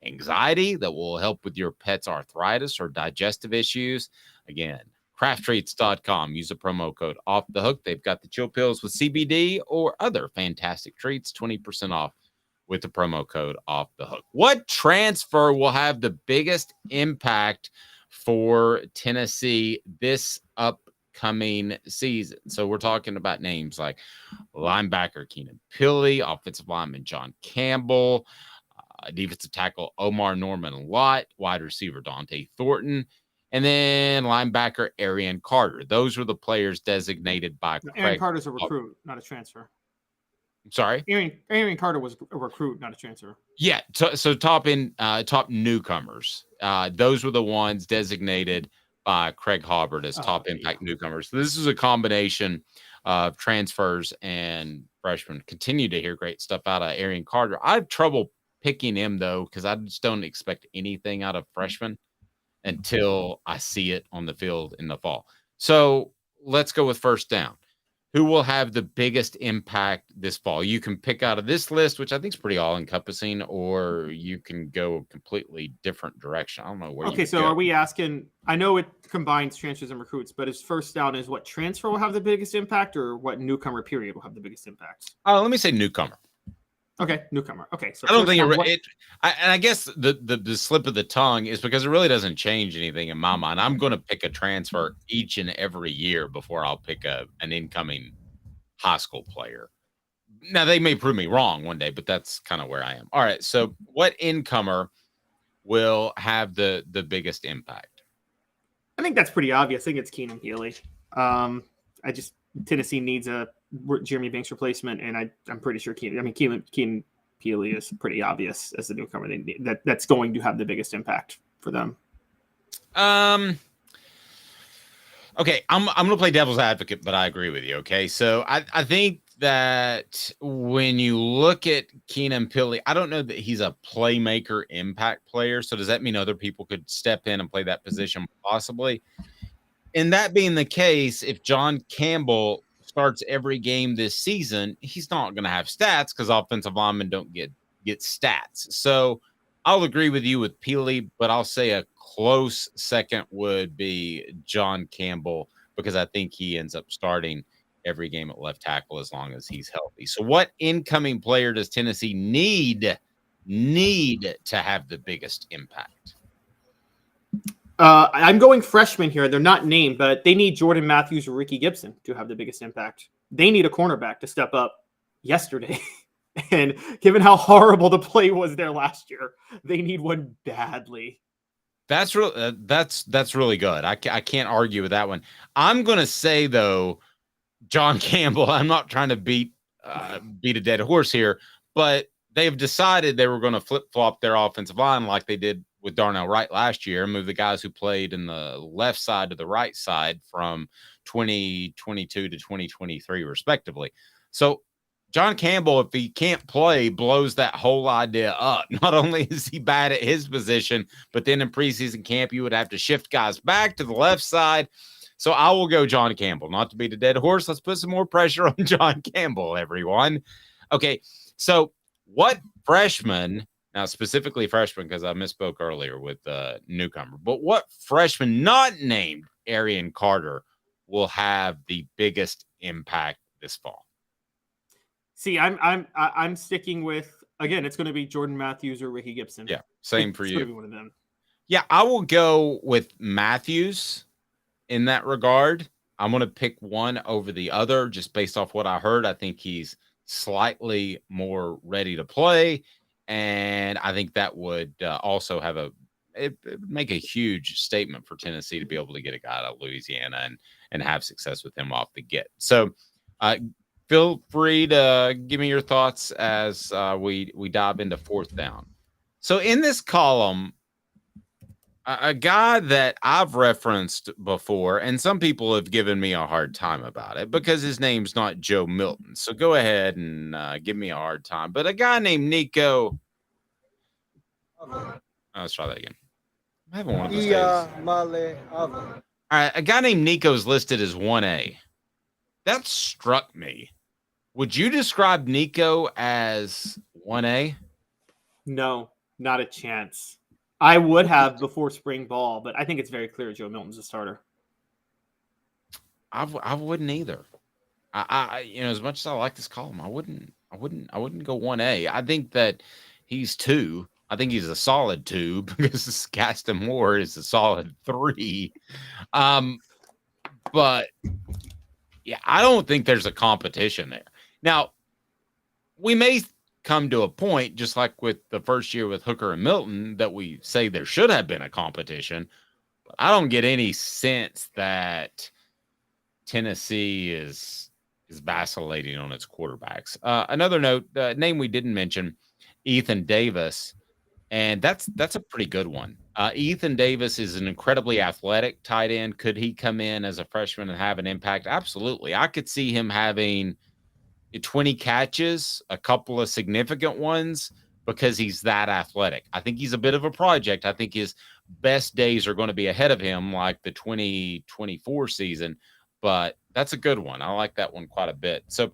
anxiety, that will help with your pet's arthritis or digestive issues. Again, crafttreats.com. Use the promo code Off the Hook. They've got the chill pills with CBD or other fantastic treats, 20% off with the promo code Off the Hook. What transfer will have the biggest impact for Tennessee this upcoming season? So we're talking about names like linebacker Keenan Pili, offensive lineman John Campbell, defensive tackle Omar Norman Lott, wide receiver Dante Thornton, and then linebacker Arian Carter. Those were the players designated by Craig. Aaron Carter's a recruit, not a transfer. Sorry? Aaron Carter was a recruit, not a transfer. Yeah, so top newcomers. Those were the ones designated by Craig Hobart as top impact newcomers. So this is a combination of transfers and freshmen. Continue to hear great stuff out of Arian Carter. I have trouble picking him, though, because I just don't expect anything out of freshmen until I see it on the field in the fall. So let's go with first down. Who will have the biggest impact this fall? You can pick out of this list, which I think is pretty all-encompassing, or you can go a completely different direction. I don't know where. Okay, so are we asking? I know it combines transfers and recruits, but is first down is what transfer will have the biggest impact, or what newcomer period will have the biggest impact? Let me say newcomer. Okay, newcomer. Okay, so I don't think I guess the slip of the tongue is because it really doesn't change anything in my mind. I'm going to pick a transfer each and every year before I'll pick an incoming high school player. Now, they may prove me wrong one day, but that's kind of where I am. All right, so what incomer will have the biggest impact? I think that's pretty obvious. I think it's Keenan Pili. Tennessee needs a Jeremy Banks replacement, and I'm pretty sure Keenan Pili is pretty obvious as the newcomer. That's going to have the biggest impact for them. Okay, I'm going to play devil's advocate, but I agree with you. Okay, so I think that when you look at Keenan Pili, I don't know that he's a playmaker impact player. So does that mean other people could step in and play that position possibly? And that being the case, if John Campbell starts every game this season, he's not going to have stats because offensive linemen don't get stats. So I'll agree with you with Pili, but I'll say a close second would be John Campbell because I think he ends up starting every game at left tackle as long as he's healthy. So what incoming player does Tennessee need to have the biggest impact? I'm going freshman here. They're not named, but they need Jordan Matthews or Ricky Gibson to have the biggest impact. They need a cornerback to step up yesterday. And given how horrible the play was there last year, they need one badly. That's really good. I can't argue with that one. I'm going to say, though, John Campbell, I'm not trying to beat a dead horse here, but they've decided they were going to flip-flop their offensive line like they did with Darnell Wright last year and move the guys who played in the left side to the right side from 2022 to 2023, respectively. So John Campbell, if he can't play, blows that whole idea up. Not only is he bad at his position, but then in preseason camp, you would have to shift guys back to the left side. So I will go John Campbell. Not to beat a dead horse, let's put some more pressure on John Campbell, everyone. Okay, so what freshman, now specifically freshman because I misspoke earlier with newcomer, but what freshman not named Arian Carter will have the biggest impact this fall? See, I'm sticking with, again, it's going to be Jordan Matthews or Ricky Gibson. Yeah, same for you. It's going to be one of them. Yeah, I will go with Matthews in that regard. I'm going to pick one over the other just based off what I heard. I think he's slightly more ready to play, and I think that would also have it would make a huge statement for Tennessee to be able to get a guy out of Louisiana and have success with him off the get. So feel free to give me your thoughts as we dive into fourth down. So in this column, a guy that I've referenced before, and some people have given me a hard time about it because his name's not Joe Milton. So go ahead and give me a hard time. But a guy named Nico Let's try that again. I'm having one of those days. All right, a guy named Nico is listed as 1A. That struck me. Would you describe Nico as 1A? No, not a chance. I would have before spring ball, but I think it's very clear Joe Milton's a starter. I wouldn't either. I as much as I like this column, I wouldn't go 1A. I think that he's 2. I think he's a solid 2 because Gaston Moore is a solid 3. But yeah, I don't think there's a competition there. Now, we may come to a point, just like with the first year with Hooker and Milton, that we say there should have been a competition. But I don't get any sense that Tennessee is vacillating on its quarterbacks. Another note, name we didn't mention, Ethan Davis, and that's a pretty good one. Ethan Davis is an incredibly athletic tight end. Could he come in as a freshman and have an impact? Absolutely. I could see him having 20 catches, a couple of significant ones, because he's that athletic. I think he's a bit of a project. I think his best days are going to be ahead of him, like the 2024 season, but that's a good one. I like that one quite a bit. So,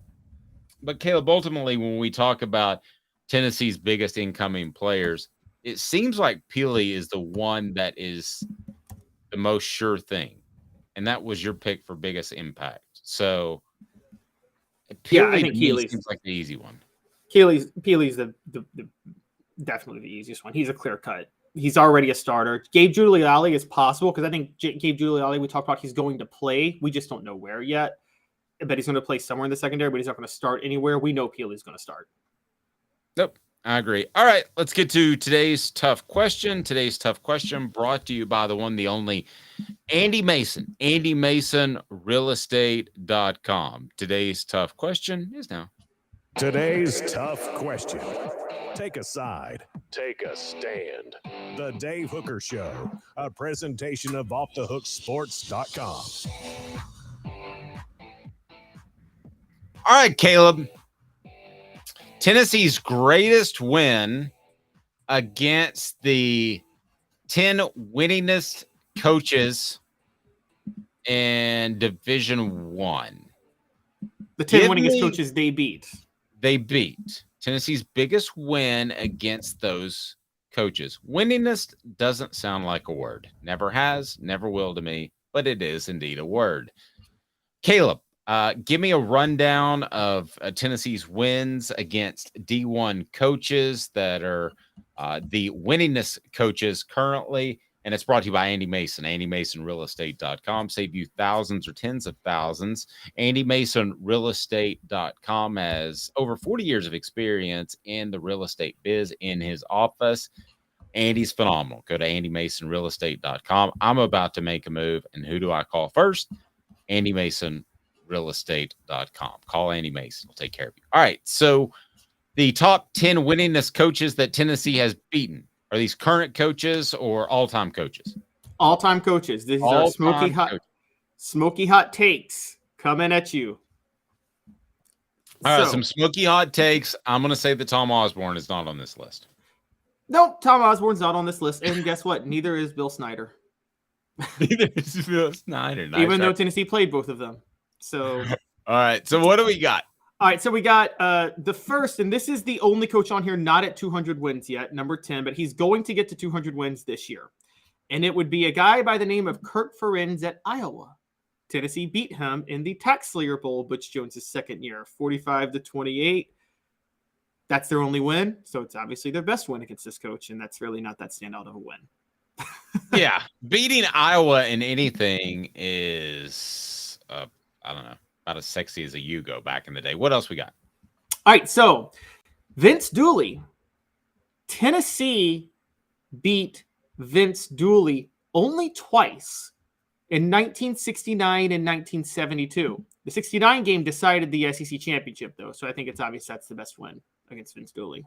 but Caleb, ultimately, when we talk about Tennessee's biggest incoming players, it seems like Peely is the one that is the most sure thing. And that was your pick for biggest impact. So, Peely, I think Keeley seems like the easy one. Peely's the definitely the easiest one. He's a clear cut. He's already a starter. Gabe Giuliani is possible because I think Gabe Giuliani, we talked about he's going to play. We just don't know where yet. But he's going to play somewhere in the secondary, but he's not going to start anywhere. We know Peely's going to start. Nope. I agree. All right, let's get to today's tough question. Today's tough question brought to you by the one, the only Andy Mason, AndyMasonRealEstate.com. Today's tough question is now. Today's tough question. Take a side. Take a stand. The Dave Hooker Show, a presentation of OffTheHookSports.com. All right, Caleb. Tennessee's greatest win against the 10 winningest coaches in Division One. The 10 winningest coaches they beat. They beat. Tennessee's biggest win against those coaches. Winningest doesn't sound like a word. Never has, never will to me, but it is indeed a word. Caleb, give me a rundown of Tennessee's wins against D1 coaches that are the winningest coaches currently. And it's brought to you by Andy Mason, AndyMasonRealEstate.com. Save you thousands or tens of thousands. AndyMasonRealEstate.com has over 40 years of experience in the real estate biz in his office. Andy's phenomenal. Go to AndyMasonRealEstate.com. I'm about to make a move. And who do I call first? Andy Mason. Realestate.com. Call Andy Mason. He'll take care of you. All right. So the top 10 winningest coaches that Tennessee has beaten, are these current coaches or all-time coaches? All-time coaches. These are smoky hot takes coming at you. All right. Some smoky hot takes. I'm going to say that Tom Osborne is not on this list. Nope. Tom Osborne's not on this list. And guess what? Neither is Bill Snyder. Neither is Bill Snyder. Nice. Even though Tennessee played both of them. So, all right. So, what do we got? All right. So, we got the first, and this is the only coach on here not at 200 wins yet, number 10, but he's going to get to 200 wins this year. And it would be a guy by the name of Kurt Ferenz at Iowa. Tennessee beat him in the Tax Slayer Bowl, Butch Jones' second year, 45-28. That's their only win. So, it's obviously their best win against this coach, and that's really not that standout of a win. Yeah. Beating Iowa in anything is I don't know, about as sexy as a Yugo back in the day. What else we got? All right, so Vince Dooley. Tennessee beat Vince Dooley only twice in 1969 and 1972. The 69 game decided the SEC championship, though, so I think it's obvious that's the best win against Vince Dooley.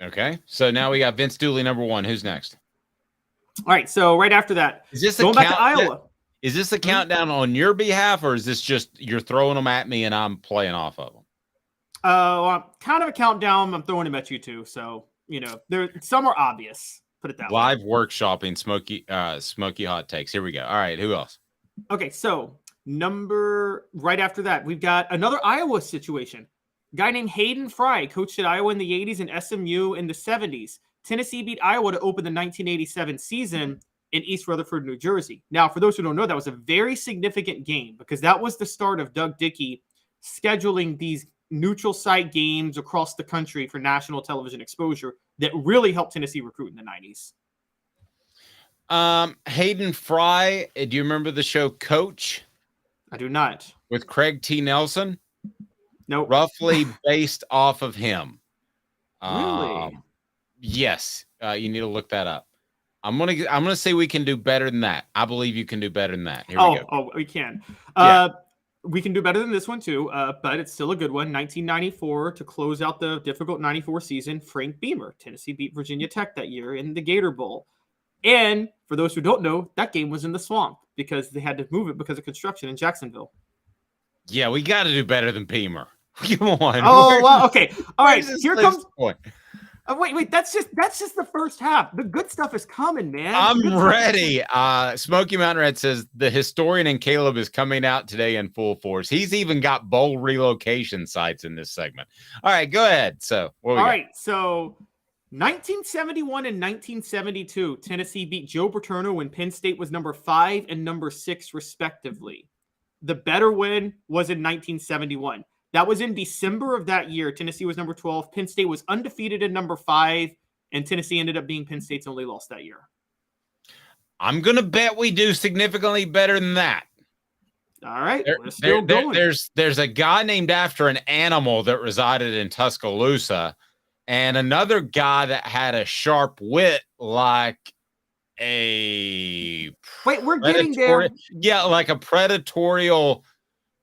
Okay, so now we got Vince Dooley number 1. Who's next? All right, so right after that, is this going back to Iowa. Is this a countdown on your behalf, or is this just you're throwing them at me and I'm playing off of them? Well, kind of a countdown. I'm throwing them at you too. So, some are obvious. Put it that way. Live workshopping smoky hot takes. Here we go. All right, who else? Okay, so right after that, we've got another Iowa situation. A guy named Hayden Fry coached at Iowa in the 80s and SMU in the 70s. Tennessee beat Iowa to open the 1987 season in East Rutherford, New Jersey. Now, for those who don't know, that was a very significant game because that was the start of Doug Dickey scheduling these neutral site games across the country for national television exposure that really helped Tennessee recruit in the 90s. Hayden Fry, do you remember the show Coach? I do not. With Craig T. Nelson? Nope. Roughly based off of him. Really? Yes. You need to look that up. I'm gonna say we can do better than that. I believe you can do better than that. Here we go. Oh, we can. Yeah. We can do better than this one too, but it's still a good one. 1994 to close out the difficult 94 season. Frank Beamer, Tennessee beat Virginia Tech that year in the Gator Bowl. And for those who don't know, that game was in the swamp because they had to move it because of construction in Jacksonville. Yeah, we got to do better than Beamer. Come on. Oh, well, okay. All right, here comes. Point? Wait. That's just the first half. The good stuff is coming, man. I'm ready. Smoky Mountain Red says the historian in Caleb is coming out today in full force. He's even got bowl relocation sites in this segment. All right, go ahead. So, what we got? All right, so 1971 and 1972, Tennessee beat Joe Paterno when Penn State was number 5 and number 6, respectively. The better win was in 1971. That was in December of that year. Tennessee was number 12. Penn State was undefeated at number 5, and Tennessee ended up being Penn State's only loss that year. I'm going to bet we do significantly better than that. All right, we're still going. There's a guy named after an animal that resided in Tuscaloosa, and another guy that had a sharp wit like a... Wait, we're getting there. Yeah, like a predatorial,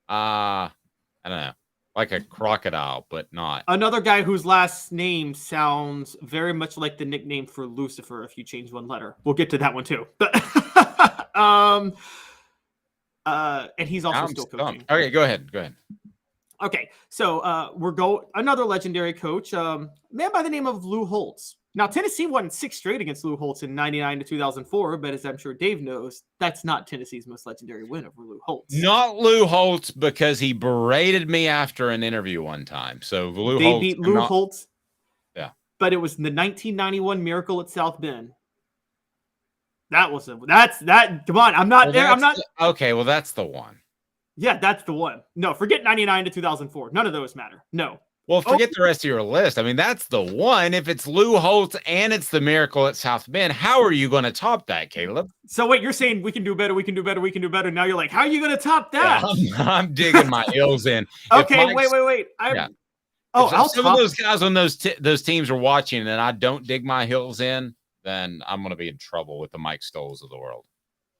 I don't know, like a crocodile, but not. Another guy whose last name sounds very much like the nickname for Lucifer if you change one letter. We'll get to that one too. But and he's also still coaching. Okay, go ahead. Okay, so another legendary coach, man by the name of Lou Holtz. Now, Tennessee won 6 straight against Lou Holtz in 99 to 2004, but as I'm sure Dave knows, that's not Tennessee's most legendary win over Lou Holtz. Not Lou Holtz because he berated me after an interview one time. So they beat Lou Holtz. Yeah. But it was the 1991 Miracle at South Bend. Come on, I'm not there. Okay, well, that's the one. Yeah, that's the one. No, forget 99 to 2004. None of those matter. No. Well, forget the rest of your list. I mean, that's the one. If it's Lou Holtz and it's the Miracle at South Bend, how are you going to top that, Caleb? So wait, you're saying we can do better, we can do better, we can do better. Now you're like, how are you going to top that? Yeah, I'm digging my heels in. Okay, wait. Some of those guys on those teams are watching and I don't dig my heels in, then I'm going to be in trouble with the Mike Stoles of the world.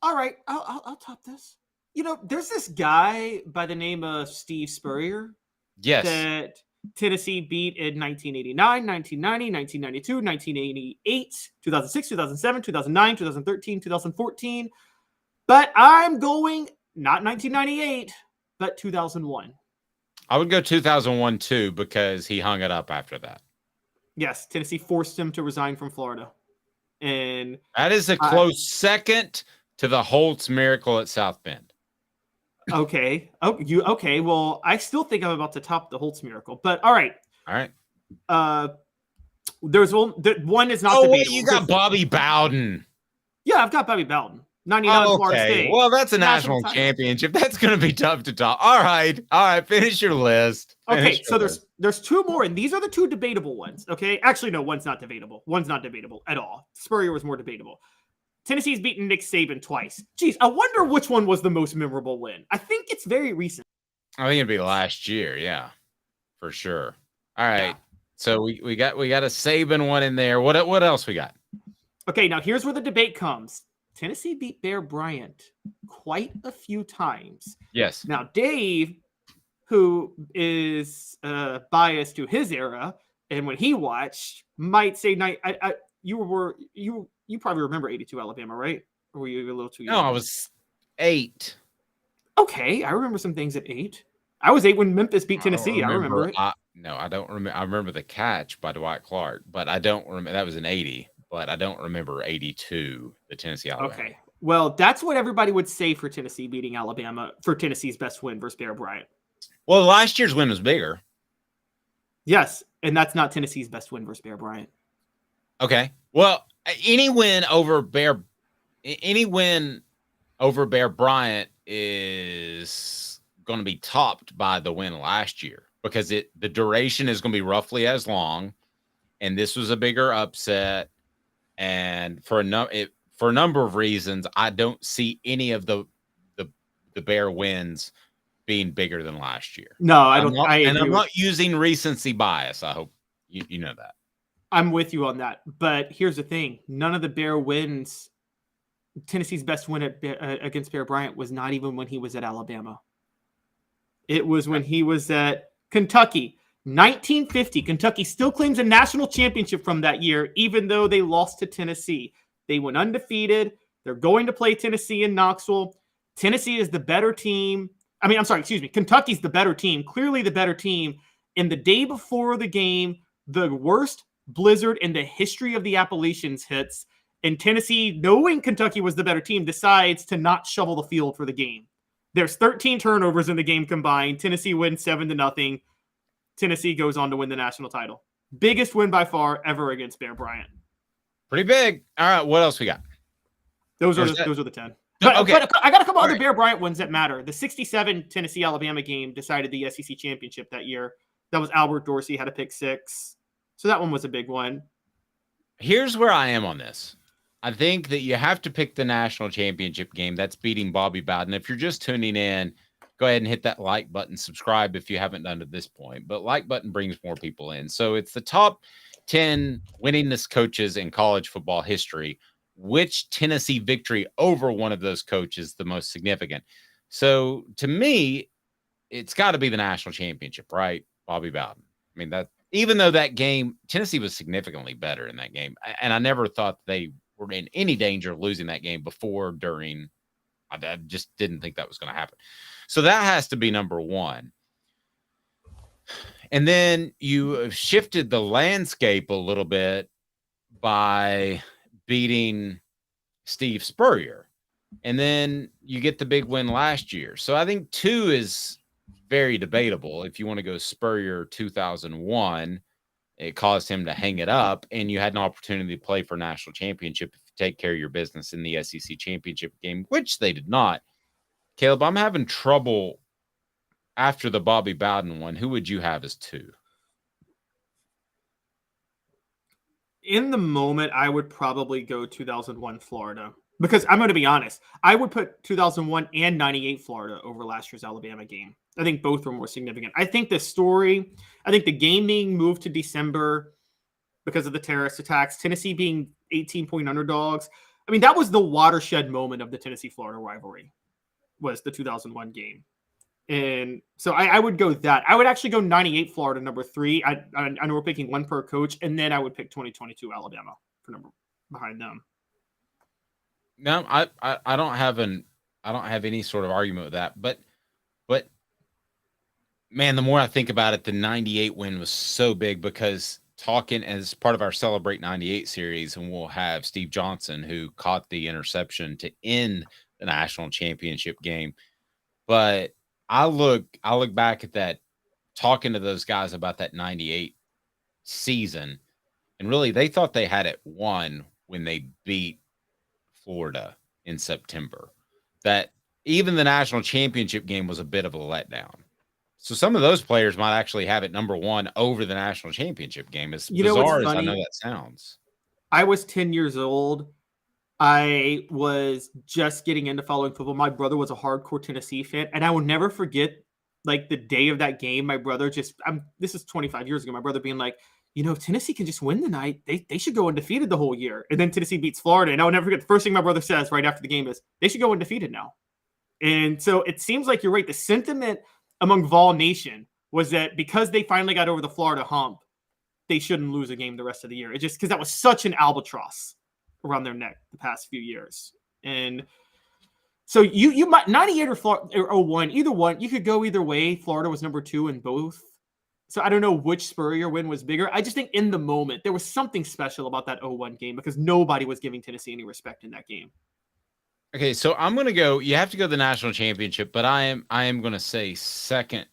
All right, I'll top this. You know, there's this guy by the name of Steve Spurrier. Yes. That Tennessee beat in 1989, 1990, 1992, 1988, 2006, 2007, 2009, 2013, 2014. But I'm going not 1998, but 2001. I would go 2001 too because he hung it up after that. Yes, Tennessee forced him to resign from Florida. And that is a close second to the Holtz Miracle at South Bend. Okay. Okay. Well, I still think I'm about to top the Holtz Miracle, but all right. There's one is not. Oh wait, you got Bobby Bowden. Yeah, I've got Bobby Bowden. 99 Florida State. Well, that's a national championship. That's going to be tough to top. All right. Finish your list. There's 2 more, and these are the 2 debatable ones. Okay. Actually, no, one's not debatable. One's not debatable at all. Spurrier was more debatable. Tennessee's beaten Nick Saban twice. Geez, I wonder which one was the most memorable win. I think it's very recent. I think it'd be last year, yeah, for sure. All right, yeah. So we got a Saban one in there. What else we got? Okay, now here's where the debate comes. Tennessee beat Bear Bryant quite a few times. Yes. Now Dave, who is biased to his era, and when he watched, might say, you probably remember 82 Alabama, right? Or were you a little too young? No, I was 8. Okay, I remember some things at 8. I was 8 when Memphis beat Tennessee. I remember it. No, I don't remember. I remember the catch by Dwight Clark, but I don't remember. That was in 80. but I don't remember 82, the Tennessee-Alabama. Okay. Well, that's what everybody would say for Tennessee beating Alabama, for Tennessee's best win versus Bear Bryant. Well, last year's win was bigger. Yes, and that's not Tennessee's best win versus Bear Bryant. Okay. Well, any win over Bear Bryant is going to be topped by the win last year because the duration is going to be roughly as long, and this was a bigger upset. And for a number of reasons, I don't see any of the Bear wins being bigger than last year. No, I don't. I'm not using recency bias. I hope you know that. I'm with you on that. But here's the thing: none of the Bear wins. Tennessee's best win against Bear Bryant was not even when he was at Alabama. It was when he was at Kentucky. 1950. Kentucky still claims a national championship from that year, even though they lost to Tennessee. They went undefeated. They're going to play Tennessee in Knoxville. Tennessee is the better team. Kentucky's the better team, clearly the better team. And the day before the game, the worst blizzard in the history of the Appalachians hits. And Tennessee, knowing Kentucky was the better team, decides to not shovel the field for the game. There's 13 turnovers in the game combined. Tennessee wins 7-0. Tennessee goes on to win the national title. Biggest win by far ever against Bear Bryant. Pretty big. All right, what else we got? Those are the 10. But I got a couple other Bear Bryant ones that matter. The 67 Tennessee-Alabama game decided the SEC championship that year. That was Albert Dorsey had a pick six. So that one was a big one. Here's where I am on this. I think that you have to pick the national championship game. That's beating Bobby Bowden. If you're just tuning in, go ahead and hit that like button, subscribe if you haven't done to this point. But like button brings more people in. So it's the top 10 winningest coaches in college football history. Which Tennessee victory over one of those coaches the most significant? So to me, it's got to be the national championship, right? Bobby Bowden. I mean, that even though that game, Tennessee was significantly better in that game. And I never thought they were in any danger of losing that game before, during. I just didn't think that was going to happen. So that has to be number one. And then you have shifted the landscape a little bit by beating Steve Spurrier. And then you get the big win last year. So I think 2 is very debatable. If you want to go Spurrier 2001, it caused him to hang it up, and you had an opportunity to play for a national championship if you take care of your business in the SEC championship game, which they did not. Caleb, I'm having trouble after the Bobby Bowden one. Who would you have as 2? In the moment, I would probably go 2001 Florida. Because I'm going to be honest, I would put 2001 and 98 Florida over last year's Alabama game. I think both were more significant. I think the game being moved to December because of the terrorist attacks, Tennessee being 18-point underdogs. I mean, that was the watershed moment of the Tennessee-Florida rivalry, was the 2001 game. And so I would go that. I would actually go 98 Florida, number 3. I know we're picking one per coach, and then I would pick 2022 Alabama for number behind them. No, I don't have any sort of argument with that. But man, the more I think about it, the 98 win was so big because talking as part of our Celebrate 98 series, and we'll have Steve Johnson, who caught the interception to end the national championship game. But I look back at that, talking to those guys about that 98 season, and really they thought they had it won when they beat Florida in September. That even the national championship game was a bit of a letdown. So some of those players might actually have it number 1 over the national championship game. As bizarre as I know that sounds. I was 10 years old. I was just getting into following football. My brother was a hardcore Tennessee fan, and I will never forget, like, the day of that game. My brother this is 25 years ago. My brother being like, if Tennessee can just win the night, they should go undefeated the whole year. And then Tennessee beats Florida. And I will never forget, the first thing my brother says right after the game is, they should go undefeated now. And so it seems like you're right. The sentiment among Vol Nation was that because they finally got over the Florida hump, they shouldn't lose a game the rest of the year. It just because that was such an albatross around their neck the past few years. And so you might 98 or 01, either one, you could go either way. Florida was number 2 in both So I don't know which Spurrier win was bigger. I just think in the moment, there was something special about that 0-1 game because nobody was giving Tennessee any respect in that game. Okay, so I'm going to go. You have to go to the national championship, but I am going to say second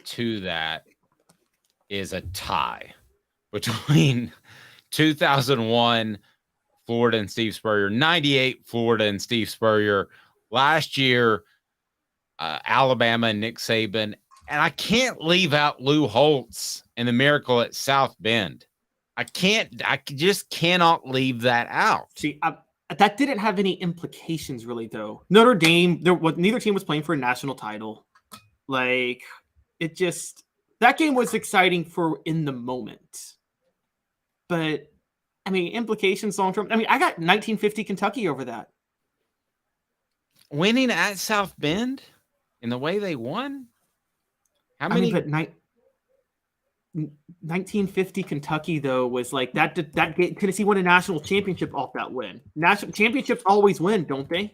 to that is a tie between 2001 Florida and Steve Spurrier, 98 Florida and Steve Spurrier, last year Alabama and Nick Saban, and I can't leave out Lou Holtz and the Miracle at South Bend. I just cannot leave that out. See, that didn't have any implications really, though. Notre Dame, neither team was playing for a national title. Like, that game was exciting for in the moment. But, I mean, implications long-term. I mean, I got 1950 Kentucky over that. Winning at South Bend in the way they won? How many? 1950 Kentucky, though, was like that game, Tennessee won a national championship off that win. National championships always win, don't they?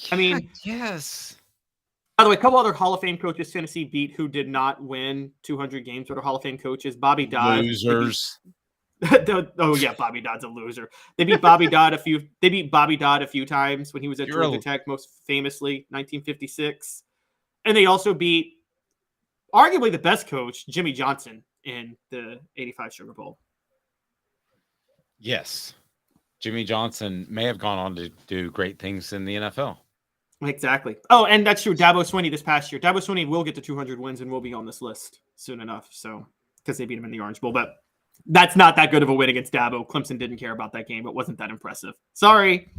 I mean, yes. By the way, a couple other Hall of Fame coaches Tennessee beat who did not win 200 games, but are Hall of Fame coaches. Bobby Dodd. Losers. Oh yeah, Bobby Dodd's a loser. They beat Bobby Dodd a few times when he was at Georgia Tech, most famously 1956, and they also beat arguably the best coach, Jimmy Johnson, in the '85 Sugar Bowl. Yes, Jimmy Johnson may have gone on to do great things in the NFL. Exactly. Oh, and that's true. Dabo Swinney this past year. Dabo Swinney will get to 200 wins and will be on this list soon enough. So, because they beat him in the Orange Bowl, but that's not that good of a win against Dabo. Clemson didn't care about that game. It wasn't that impressive. Sorry.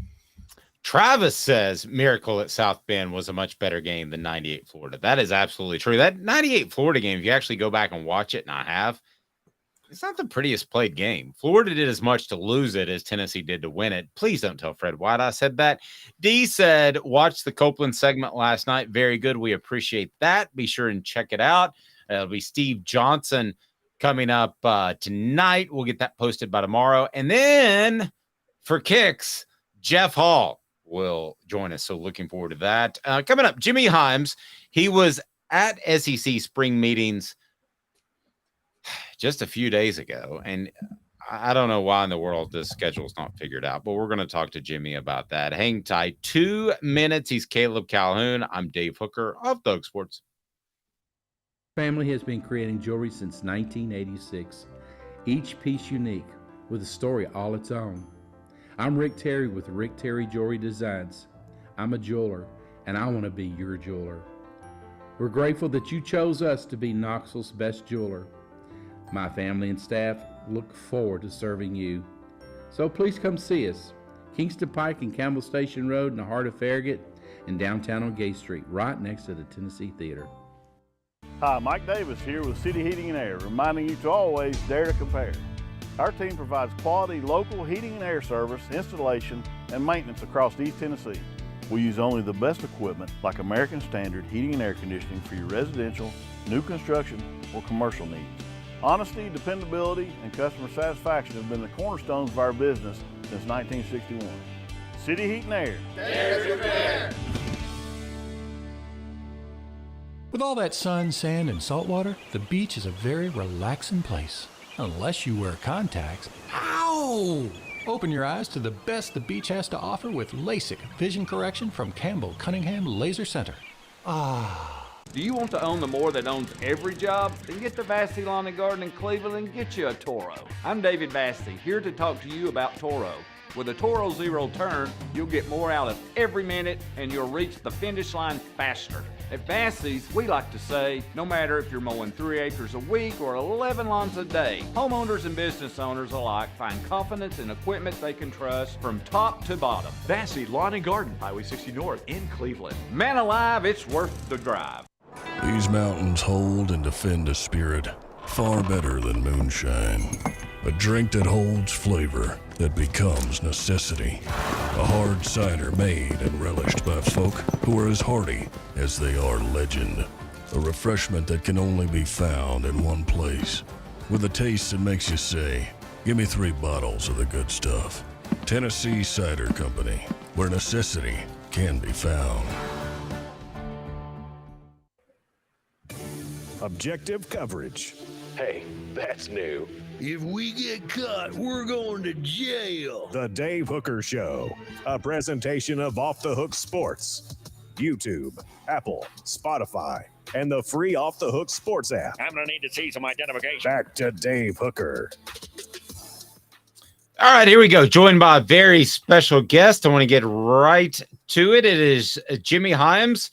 Travis says Miracle at South Bend was a much better game than 98 Florida. That is absolutely true. That 98 Florida game, if you actually go back and watch it, and I have, it's not the prettiest played game. Florida did as much to lose it as Tennessee did to win it. Please don't tell Fred White I said that. D said, watch the Copeland segment last night. Very good. We appreciate that. Be sure and check it out. It'll be Steve Johnson coming up tonight. We'll get that posted by tomorrow. And then for kicks, Jeff Hall will join us. So looking forward to that. Coming up, Jimmy Hyams. He was at SEC spring meetings just a few days ago, and I don't know why in the world this schedule is not figured out, but we're going to talk to Jimmy about that. Hang tight. 2 minutes. He's Caleb Calhoun. I'm Dave Hooker of Thug Sports. Family has been creating jewelry since 1986, each piece unique with a story all its own. I'm Rick Terry with Rick Terry Jewelry Designs. I'm a jeweler, and I want to be your jeweler. We're grateful that you chose us to be Knoxville's best jeweler. My family and staff look forward to serving you. So please come see us. Kingston Pike and Campbell Station Road in the heart of Farragut and downtown on Gay Street, right next to the Tennessee Theater. Hi, Mike Davis here with City Heating and Air, reminding you to always dare to compare. Our team provides quality local heating and air service, installation, and maintenance across East Tennessee. We use only the best equipment like American Standard heating and air conditioning for your residential, new construction, or commercial needs. Honesty, dependability, and customer satisfaction have been the cornerstones of our business since 1961. City Heat and Air. Dare to compare. With all that sun, sand, and salt water, the beach is a very relaxing place. Unless you wear contacts. Ow! Open your eyes to the best the beach has to offer with LASIK vision correction from Campbell Cunningham Laser Center. Ah. Do you want to own the more that owns every job? Then get to Vassy Lawn and Garden in Cleveland and get you a Toro. I'm David Vassy, here to talk to you about Toro. With a Toro Zero Turn, you'll get more out of every minute and you'll reach the finish line faster. At Vassy's, we like to say, no matter if you're mowing 3 acres a week or 11 lawns a day, homeowners and business owners alike find confidence in equipment they can trust from top to bottom. Vassy Lawn and Garden, Highway 60 North in Cleveland. Man alive, it's worth the drive. These mountains hold and defend a spirit far better than moonshine. A drink that holds flavor that becomes necessity. A hard cider made and relished by folk who are as hearty as they are legend. A refreshment that can only be found in one place. With a taste that makes you say, give me 3 bottles of the good stuff. Tennessee Cider Company, where necessity can be found. Objective coverage. Hey, that's new. If we get caught, we're going to jail. The Dave Hooker Show, a presentation of Off the Hook Sports. YouTube, Apple, Spotify, and the free Off the Hook Sports app. I'm going to need to see some identification. Back to Dave Hooker. All right, here we go. Joined by a very special guest. I want to get right to it. It is Jimmy Hyams,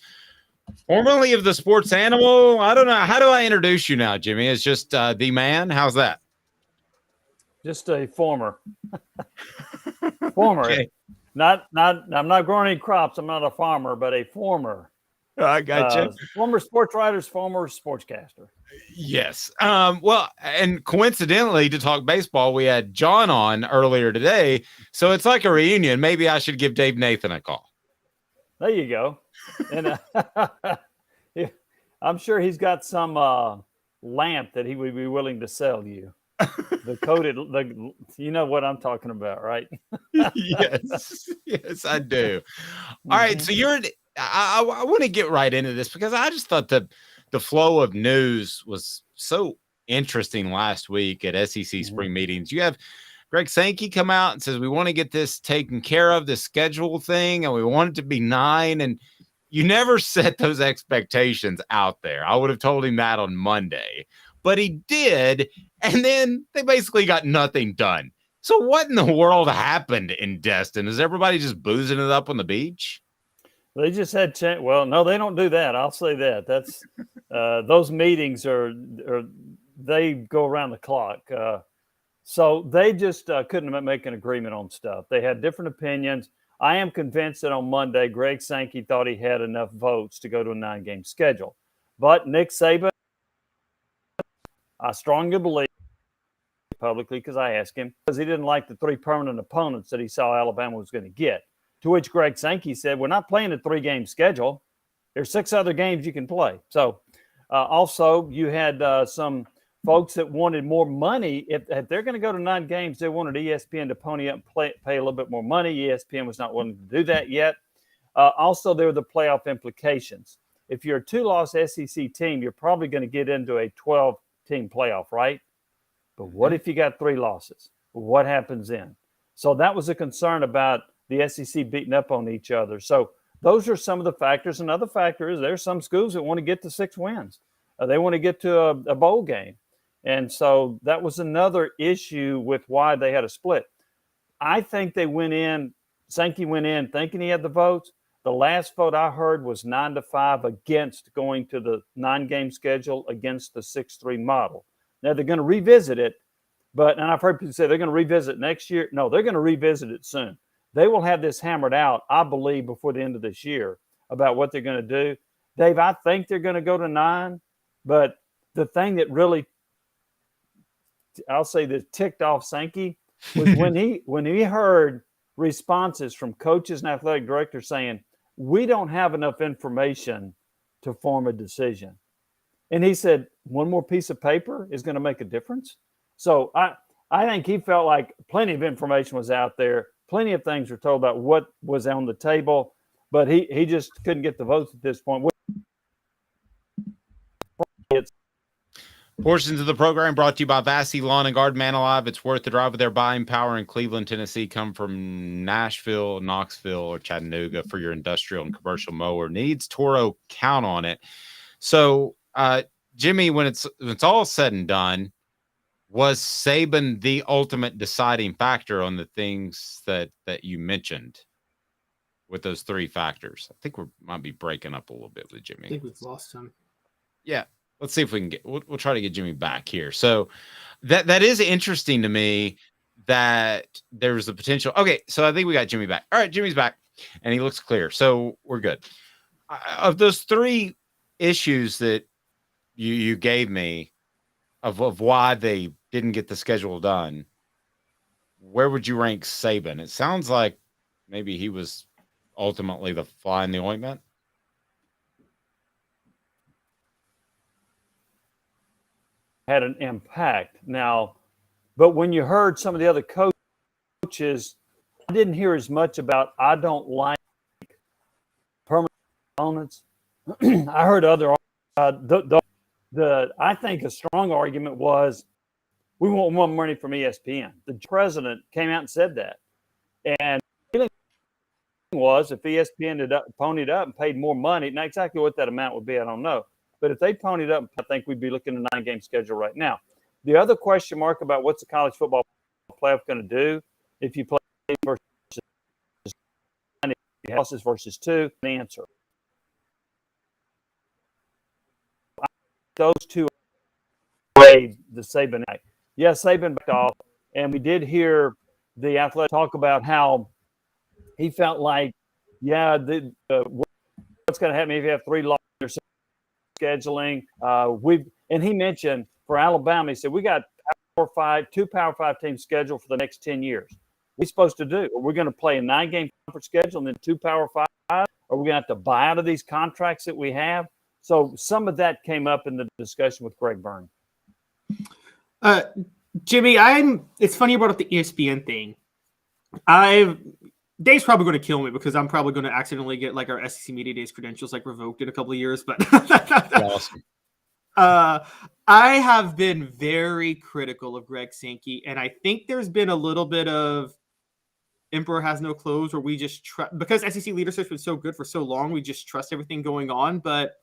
formerly of the Sports Animal. I don't know. How do I introduce you now, Jimmy? It's just the man. How's that? Just a former. Former. Okay. I'm not growing any crops. I'm not a farmer, but a former. I got you. Former sports writer, former sportscaster. Yes. Well, and coincidentally, to talk baseball, we had John on earlier today. So it's like a reunion. Maybe I should give Dave Nathan a call. There you go. And I'm sure he's got some lamp that he would be willing to sell you. You know what I'm talking about, right? Yes, I do. All right, so I want to get right into this because I just thought the flow of news was so interesting last week at SEC spring meetings. You have Greg Sankey come out and says we want to get this taken care of, this schedule thing, and we want it to be 9. And you never set those expectations out there. I would have told him that on Monday. But he did, and then they basically got nothing done. So what in the world happened in Destin? Is everybody just boozing it up on the beach? They just had well, no, they don't do that. I'll say that. That's those meetings are they go around the clock. So they just couldn't make an agreement on stuff. They had different opinions. I am convinced that on Monday, Greg Sankey thought he had enough votes to go to a 9-game schedule. But Nick Saban, I strongly believe publicly because I asked him because he didn't like the 3 permanent opponents that he saw Alabama was going to get. To which Greg Sankey said, we're not playing a 3-game schedule. There's 6 other games you can play. So also you had some folks that wanted more money. If they're going to go to 9 games, they wanted ESPN to pony up and pay a little bit more money. ESPN was not willing to do that yet. Also, there were the playoff implications. If you're a 2-loss SEC team, you're probably going to get into a 12-team playoff, right? But what if you got 3 losses? What happens then? So that was a concern about the SEC beating up on each other. So those are some of the factors. Another factor is there's some schools that want to get to 6 wins. They want to get to a bowl game. And so that was another issue with why they had a split. I think Sankey went in thinking he had the votes. The last vote I heard was 9-5 against going to the 9-game schedule against the 6-3 model. Now they're going to revisit it, and I've heard people say they're going to revisit it next year. No, they're going to revisit it soon. They will have this hammered out, I believe, before the end of this year about what they're going to do. Dave, I think they're going to go to 9, but the thing that really, I'll say that ticked off Sankey was when he heard responses from coaches and athletic directors saying, we don't have enough information to form a decision. And he said, one more piece of paper is going to make a difference. So I think he felt like plenty of information was out there. Plenty of things were told about what was on the table, but he just couldn't get the votes at this point. Portions of the program brought to you by Vassy Lawn and Garden. Man alive, it's worth the drive with their buying power in Cleveland, Tennessee. Come from Nashville, Knoxville, or Chattanooga for your industrial and commercial mower needs. Toro, count on it. So, Jimmy, when it's all said and done, was Saban the ultimate deciding factor on the things that you mentioned with those 3 factors? I think we might be breaking up a little bit with Jimmy. I think we've lost him. Yeah. Let's see if we can we'll try to get Jimmy back here. So that is interesting to me that there's a potential. Okay. So I think we got Jimmy back. All right. Jimmy's back and he looks clear. So we're good. Of those 3 issues that you gave me of why they didn't get the schedule done, where would you rank Saban? It sounds like maybe he was ultimately the fly in the ointment. Had an impact now, but when you heard some of the other coaches, I didn't hear as much about I don't like permanent opponents. I heard other I think a strong argument was we want more money from ESPN. The president came out and said that. And the feeling was if ESPN had ponied up and paid more money, not exactly what that amount would be, I don't know. But if they ponied up, I think we'd be looking at a 9-game schedule right now. The other question mark about what's the college football playoff going to do if you play versus losses versus 2, the answer. Those two played the Saban night. Yes, Saban backed off, and we did hear the Athletic talk about how he felt like, what's going to happen if you have 3 losses scheduling. And he mentioned for Alabama, he said, we got 2 Power 5 teams scheduled for the next 10 years. What are we supposed to do? Are we going to play a 9-game conference schedule and then 2 Power 5? Are we going to have to buy out of these contracts that we have? So some of that came up in the discussion with Greg Byrne. Jimmy, it's funny you brought up the ESPN thing. Dave's probably going to kill me because I'm probably going to accidentally get like our SEC Media Days credentials like revoked in a couple of years. But awesome. I have been very critical of Greg Sankey, and I think there's been a little bit of Emperor has no clothes where we just because SEC leadership's been so good for so long, we just trust everything going on. But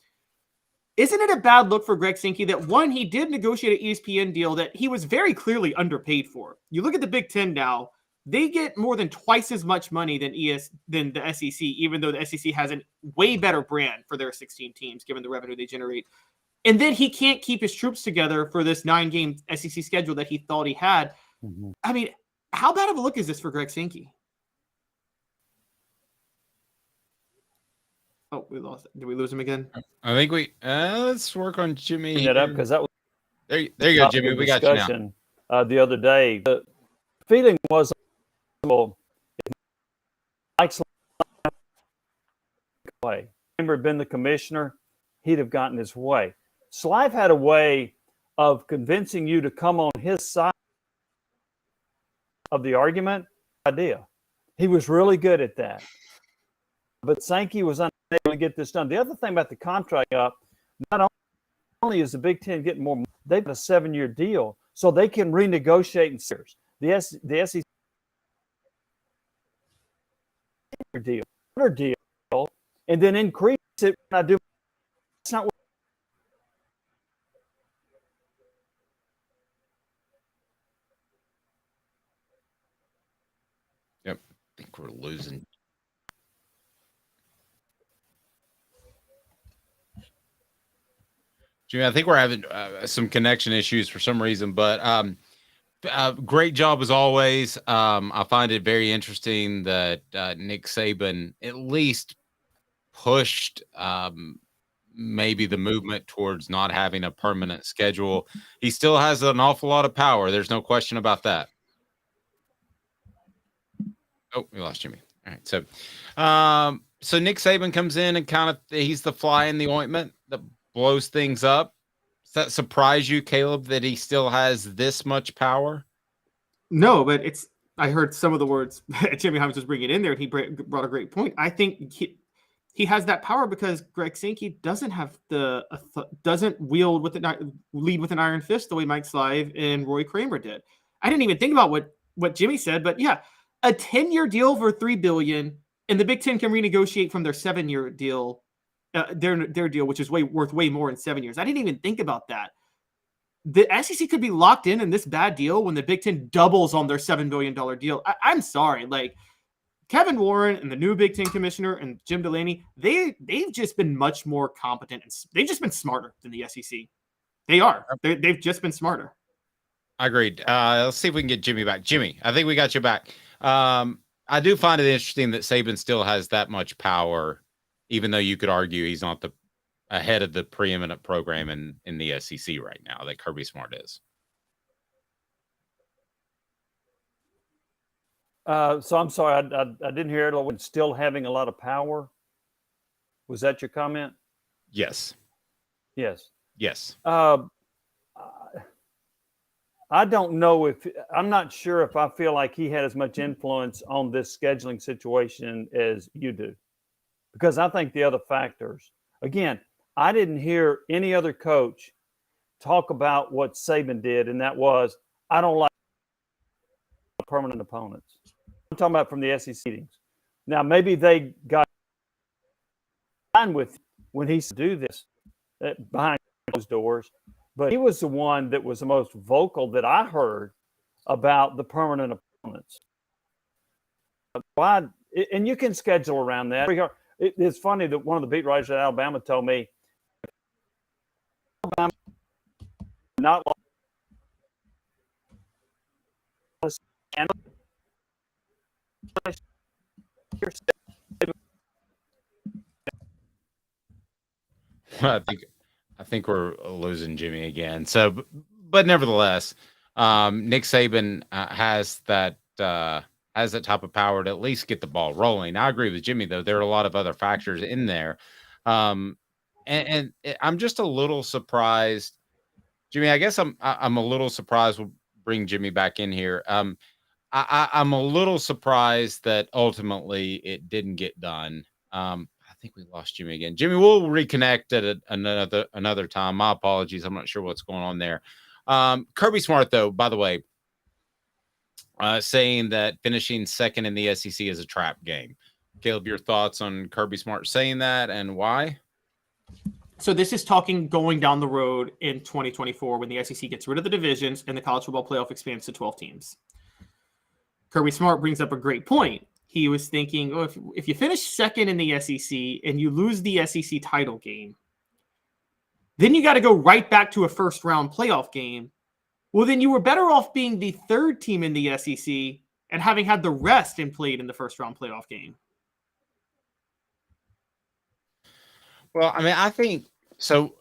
isn't it a bad look for Greg Sankey that, one, he did negotiate an ESPN deal that he was very clearly underpaid for? You look at the Big Ten now, they get more than twice as much money than the SEC, even though the SEC has a way better brand for their 16 teams, given the revenue they generate. And then he can't keep his troops together for this 9-game SEC schedule that he thought he had. Mm-hmm. I mean, how bad of a look is this for Greg Sankey? Oh, we lost. Did we lose him again? I think let's work on Jimmy. Bring that up because that was there you go, Jimmy. We got you now. The other day, the feeling was, well, if Mike's way, remember, been the commissioner, he'd have gotten his way. Slive had a way of convincing you to come on his side of the argument. Idea. He was really good at that. But Sankey was unable to get this done. The other thing about the contract up, not only is the Big Ten getting more money, they've got a 7-year deal, so they can renegotiate in series. The SEC deal, and then increase it when I do. It's not. Yep, I think we're losing. Jimmy, I think we're having some connection issues for some reason, but great job as always. I find it very interesting that Nick Saban at least pushed maybe the movement towards not having a permanent schedule. He still has an awful lot of power. There's no question about that. Oh, we lost Jimmy. All right. So Nick Saban comes in and he's the fly in the ointment that blows things up. Does that surprise you, Caleb, that he still has this much power? No, but I heard some of the words Jimmy Hyams was bringing in there, and he brought a great point. I think he has that power because Greg Sankey doesn't have doesn't lead with an iron fist the way Mike Slive and Roy Kramer did. I didn't even think about what Jimmy said, but yeah, a 10-year deal for $3 billion, and the Big Ten can renegotiate from their 7-year deal. Their deal, which is worth way more in 7 years. I didn't even think about that. The SEC could be locked in this bad deal when the Big Ten doubles on their $7 billion deal. I'm sorry. Like, Kevin Warren and the new Big Ten commissioner and Jim Delaney, they've just been much more competent, and they've just been smarter than the SEC. They are. They've just been smarter. Agreed. Let's see if we can get Jimmy back. Jimmy, I think we got you back. I do find it interesting that Saban still has that much power, even though you could argue he's not the ahead of the preeminent program in the SEC right now that Kirby Smart is. So I'm sorry, I didn't hear it. When still having a lot of power. Was that your comment? Yes. Yes. Yes. I don't know I'm not sure if I feel like he had as much influence on this scheduling situation as you do. Because I think the other factors, again, I didn't hear any other coach talk about what Saban did, and that was, I don't like permanent opponents. I'm talking about from the SEC meetings. Now, maybe they got fine with when he do this behind closed doors, but he was the one that was the most vocal that I heard about the permanent opponents. Why? And you can schedule around that. It's funny that one of the beat writers at Alabama told me, Alabama not I think we're losing Jimmy again. So, but nevertheless, Nick Saban has that type of power to at least get the ball rolling. I agree with Jimmy, though. There are a lot of other factors in there. And I'm just a little surprised, Jimmy. I guess I'm a little surprised. We'll bring Jimmy back in here. I'm a little surprised that ultimately it didn't get done. I think we lost Jimmy again. Jimmy, we'll reconnect at another time. My apologies. I'm not sure what's going on there. Kirby Smart, though, by the way, saying that finishing second in the SEC is a trap game. Caleb, your thoughts on Kirby Smart saying that and why? So this is talking going down the road in 2024 when the SEC gets rid of the divisions and the college football playoff expands to 12 teams. Kirby Smart brings up a great point. He was thinking, oh, if you finish second in the SEC and you lose the SEC title game, then you got to go right back to a first-round playoff game. Well, then you were better off being the third team in the SEC and having had the rest and played in the first-round playoff game. Well, I mean, I think so.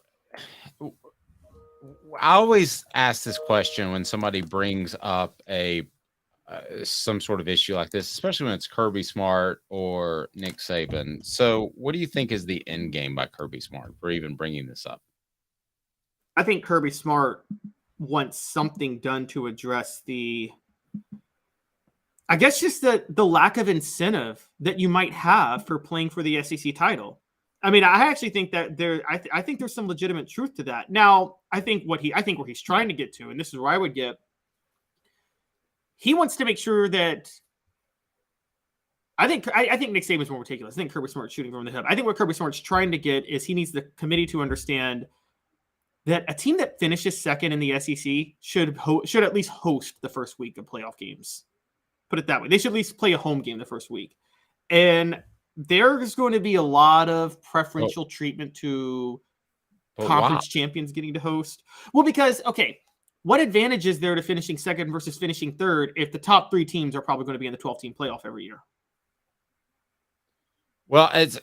I always ask this question when somebody brings up some sort of issue like this, especially when it's Kirby Smart or Nick Saban. So what do you think is the end game by Kirby Smart for even bringing this up? I think Kirby Smart wants something done to address just the lack of incentive that you might have for playing for the SEC title. I mean, I actually think that I think there's some legitimate truth to that. Now, I think where he's trying to get to, and this is where I would get, he wants to make sure that I think Nick Saban's more ridiculous. I think Kirby Smart's shooting from the hip. I think what Kirby Smart's trying to get is he needs the committee to understand that a team that finishes second in the SEC should at least host the first week of playoff games. Put it that way. They should at least play a home game the first week. And there's going to be a lot of preferential treatment to conference champions getting to host. Well, because, okay, what advantage is there to finishing second versus finishing third if the top three teams are probably going to be in the 12-team playoff every year? Well, it's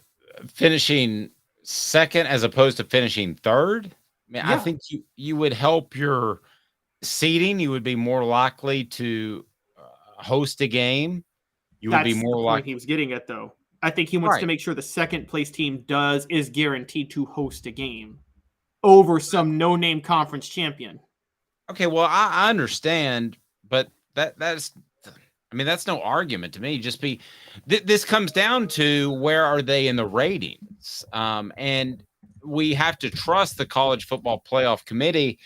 finishing second as opposed to finishing third. I mean, yeah. I think you would help your seeding. You would be more likely to host a game. Would be more likely. He was getting at, though. I think he wants to make sure the second place team is guaranteed to host a game over some no-name conference champion. Okay, well, I understand, but that's no argument to me. Just this comes down to where are they in the ratings, and we have to trust the College Football Playoff Committee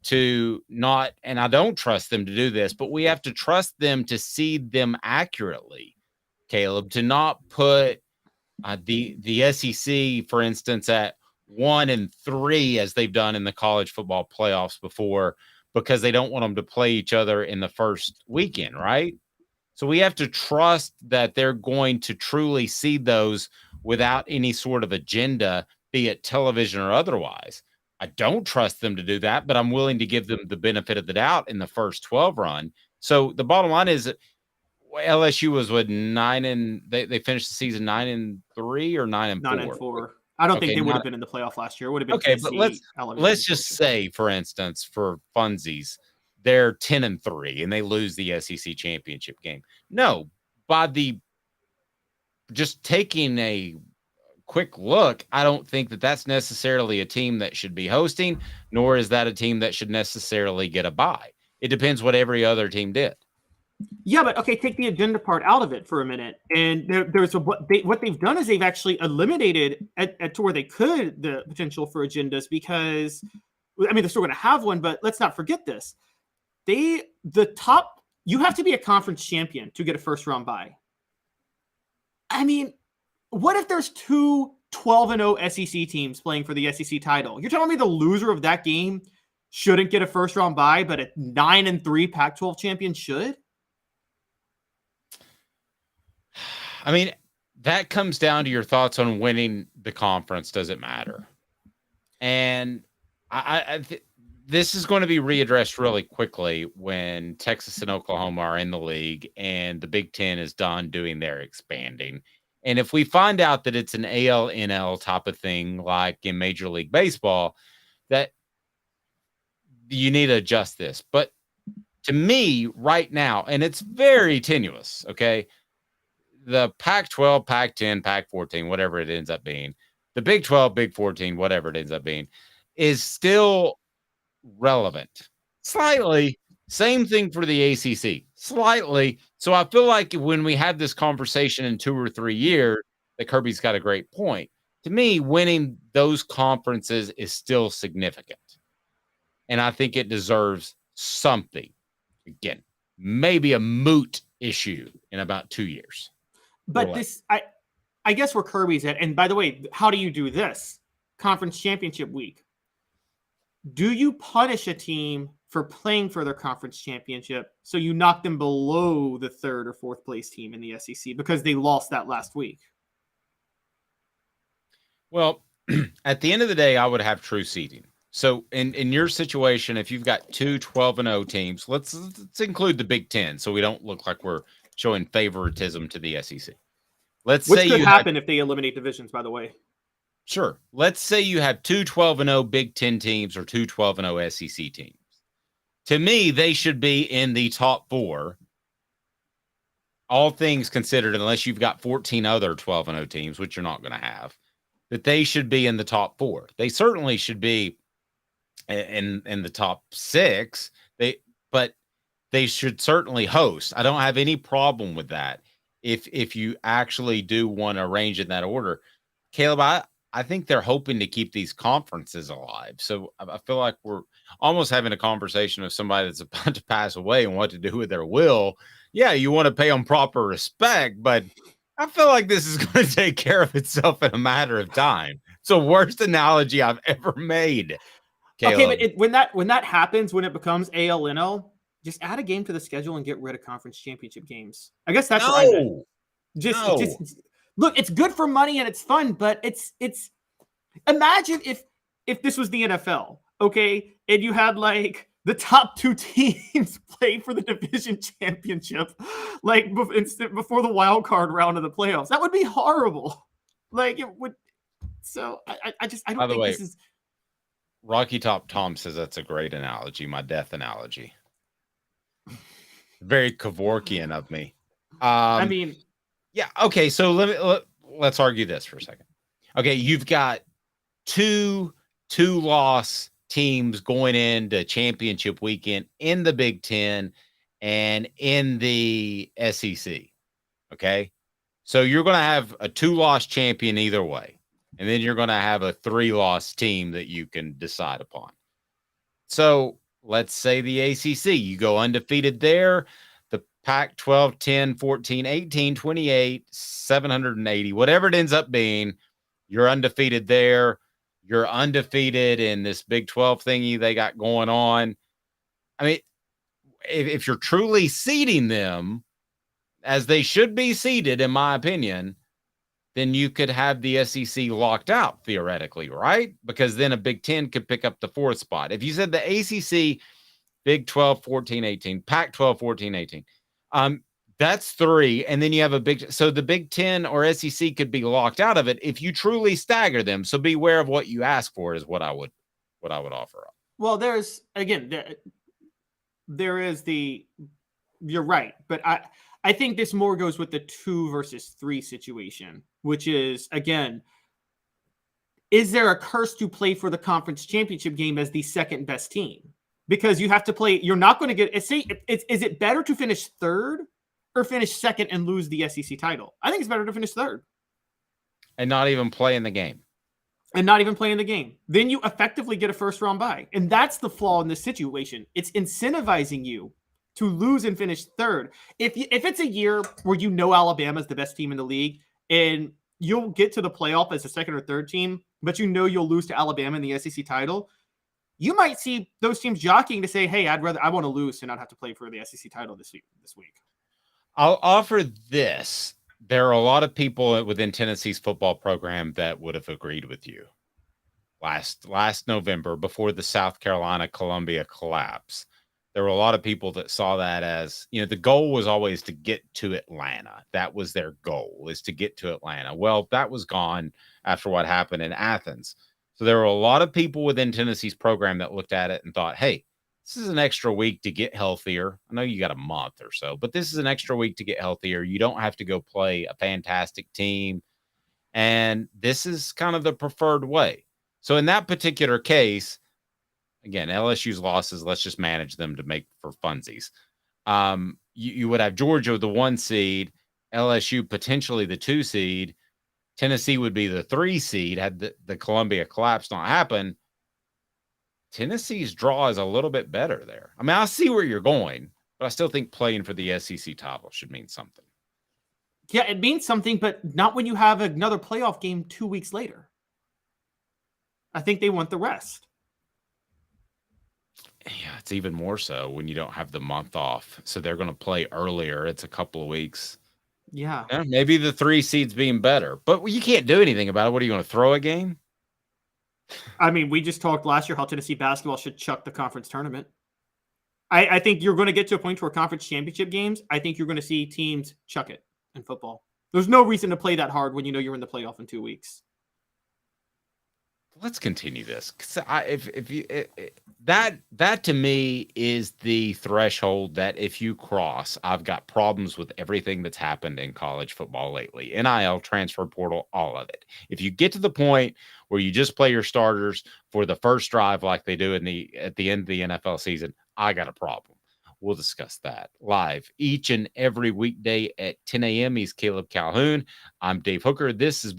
to not, and I don't trust them to do this, but we have to trust them to seed them accurately, Caleb, to not put the SEC, for instance, at 1 and 3 as they've done in the college football playoffs before, because they don't want them to play each other in the first weekend, right? So we have to trust that they're going to truly seed those without any sort of agenda, be it television or otherwise. I don't trust them to do that, but I'm willing to give them the benefit of the doubt in the first 12 run. So the bottom line is LSU was they finished the season 9-3 or 9-4? 9-4. I don't think they would have been in the playoff last year. It would have been okay, but let's just say, for instance, for funsies, they're 10-3 and they lose the SEC championship game. No, just taking a quick look, I don't think that that's necessarily a team that should be hosting, nor is that a team that should necessarily get a bye. It depends what every other team did. Yeah, but okay, take the agenda part out of it for a minute. And what they've done is they've actually eliminated to where they could the potential for agendas, because I mean, they're still going to have one, but let's not forget this. You have to be a conference champion to get a first round bye. I mean, what if there's two 12-0 SEC teams playing for the SEC title? You're telling me the loser of that game shouldn't get a first round bye, but a 9-3 Pac-12 champion should? I mean, that comes down to your thoughts on winning the conference. Does it matter? And this is going to be readdressed really quickly when Texas and Oklahoma are in the league and the Big Ten is done doing their expanding. And if we find out that it's an AL-NL type of thing, like in Major League Baseball, that you need to adjust this. But to me, right now, and it's very tenuous, okay? The Pac-12, Pac-10, Pac-14, whatever it ends up being, the Big 12, Big 14, whatever it ends up being, is still relevant. Slightly. Same thing for the ACC. Slightly. So I feel like when we have this conversation in 2 or 3 years, that Kirby's got a great point. To me, winning those conferences is still significant. And I think it deserves something. Again, maybe a moot issue in about 2 years. But I guess where Kirby's at, and by the way, how do you do this? Conference championship week. Do you punish a team for playing for their conference championship so you knock them below the 3rd or 4th place team in the SEC because they lost that last week? Well, at the end of the day, I would have true seeding. So in your situation, if you've got two 12-0 teams, let's include the Big Ten so we don't look like we're showing favoritism to the SEC. Which could happen if they eliminate divisions, by the way. Sure. Let's say you have two 12-0 Big Ten teams or two 12-0 SEC teams. To me, they should be in the top 4. All things considered, unless you've got 14 other 12-0 teams, which you're not going to have, that they should be in the top 4. They certainly should be in the top 6. But they should certainly host. I don't have any problem with that. If you actually do want to arrange in that order, Caleb, I think they're hoping to keep these conferences alive. So I feel like we're almost having a conversation with somebody that's about to pass away and what to do with their will. Yeah, you want to pay them proper respect, but I feel like this is going to take care of itself in a matter of time. It's the worst analogy I've ever made. Caleb. Okay, but when that happens, when it becomes AL-NL, just add a game to the schedule and get rid of conference championship games. I guess that's what I meant. Just look, it's good for money and it's fun, but it's imagine if this was the NFL, okay, and you had like the top 2 teams play for the division championship, like before the wild card round of the playoffs. That would be horrible. Like it would. So I don't think this is. Rocky Top Tom says that's a great analogy. My death analogy. Very Kevorkian of me. I mean, yeah. Okay. So let's argue this for a second. Okay. You've got two loss teams going into championship weekend in the Big Ten and in the SEC. Okay. So you're going to have a 2-loss champion either way. And then you're going to have a 3-loss team that you can decide upon. So let's say the ACC, you go undefeated there. The Pac-12, 10, 14, 18, 28, 780, whatever it ends up being, you're undefeated there. You're undefeated in this Big 12 thingy they got going on. I mean, if you're truly seeding them as they should be seeded, in my opinion, then you could have the SEC locked out theoretically, right? Because then a Big 10 could pick up the 4th spot. If you said the ACC, Big 12, 14, 18, Pac-12, 14, 18, that's 3. And then you have so the Big 10 or SEC could be locked out of it if you truly stagger them. So beware of what you ask for is what I would offer up. Well, there is you're right. But I think this more goes with the 2 versus 3 situation, which is, again, is there a curse to play for the conference championship game as the second best team? Because you have to play, you're not going to get, is it better to finish 3rd or finish 2nd and lose the SEC title? I think it's better to finish 3rd. And not even play in the game. and not even playing the game. Then you effectively get a first round bye. And that's the flaw in this situation. It's incentivizing you to lose and finish third. If it's a year where you know Alabama is the best team in the league and you'll get to the playoff as a second or third team, but you know you'll lose to Alabama in the SEC title, you might see those teams jockeying to say, hey, I want to lose and not have to play for the SEC title this week. I'll offer this. There are a lot of people within Tennessee's football program that would have agreed with you last November before the South Carolina Columbia collapse. There were a lot of people that saw that as, the goal was always to get to Atlanta. That was their goal, is to get to Atlanta. Well, that was gone after what happened in Athens. So there were a lot of people within Tennessee's program that looked at it and thought, hey, this is an extra week to get healthier. I know you got a month or so, but this is an extra week to get healthier. You don't have to go play a fantastic team. And this is kind of the preferred way. So in that particular case, again, LSU's losses, let's just manage them to make for funsies. You would have Georgia the 1 seed, LSU potentially the 2 seed. Tennessee would be the 3 seed had the Columbia collapse not happen. Tennessee's draw is a little bit better there. I mean, I see where you're going, but I still think playing for the SEC title should mean something. Yeah, it means something, but not when you have another playoff game 2 weeks later. I think they want the rest. Yeah, it's even more so when you don't have the month off. So they're going to play earlier. It's a couple of weeks. Yeah. Maybe the 3 seeds being better, but you can't do anything about it. What are you going to throw a game? I mean, we just talked last year how Tennessee basketball should chuck the conference tournament. I think you're going to get to a point where conference championship games, I think you're going to see teams chuck it in football. There's no reason to play that hard when you know you're in the playoff in 2 weeks. Let's continue this. That to me is the threshold that if you cross, I've got problems with everything that's happened in college football lately. NIL, transfer portal, all of it. If you get to the point where you just play your starters for the first drive like they do at the end of the NFL season, I got a problem. We'll discuss that live each and every weekday at 10 a.m. He's Caleb Calhoun. I'm Dave Hooker. This has been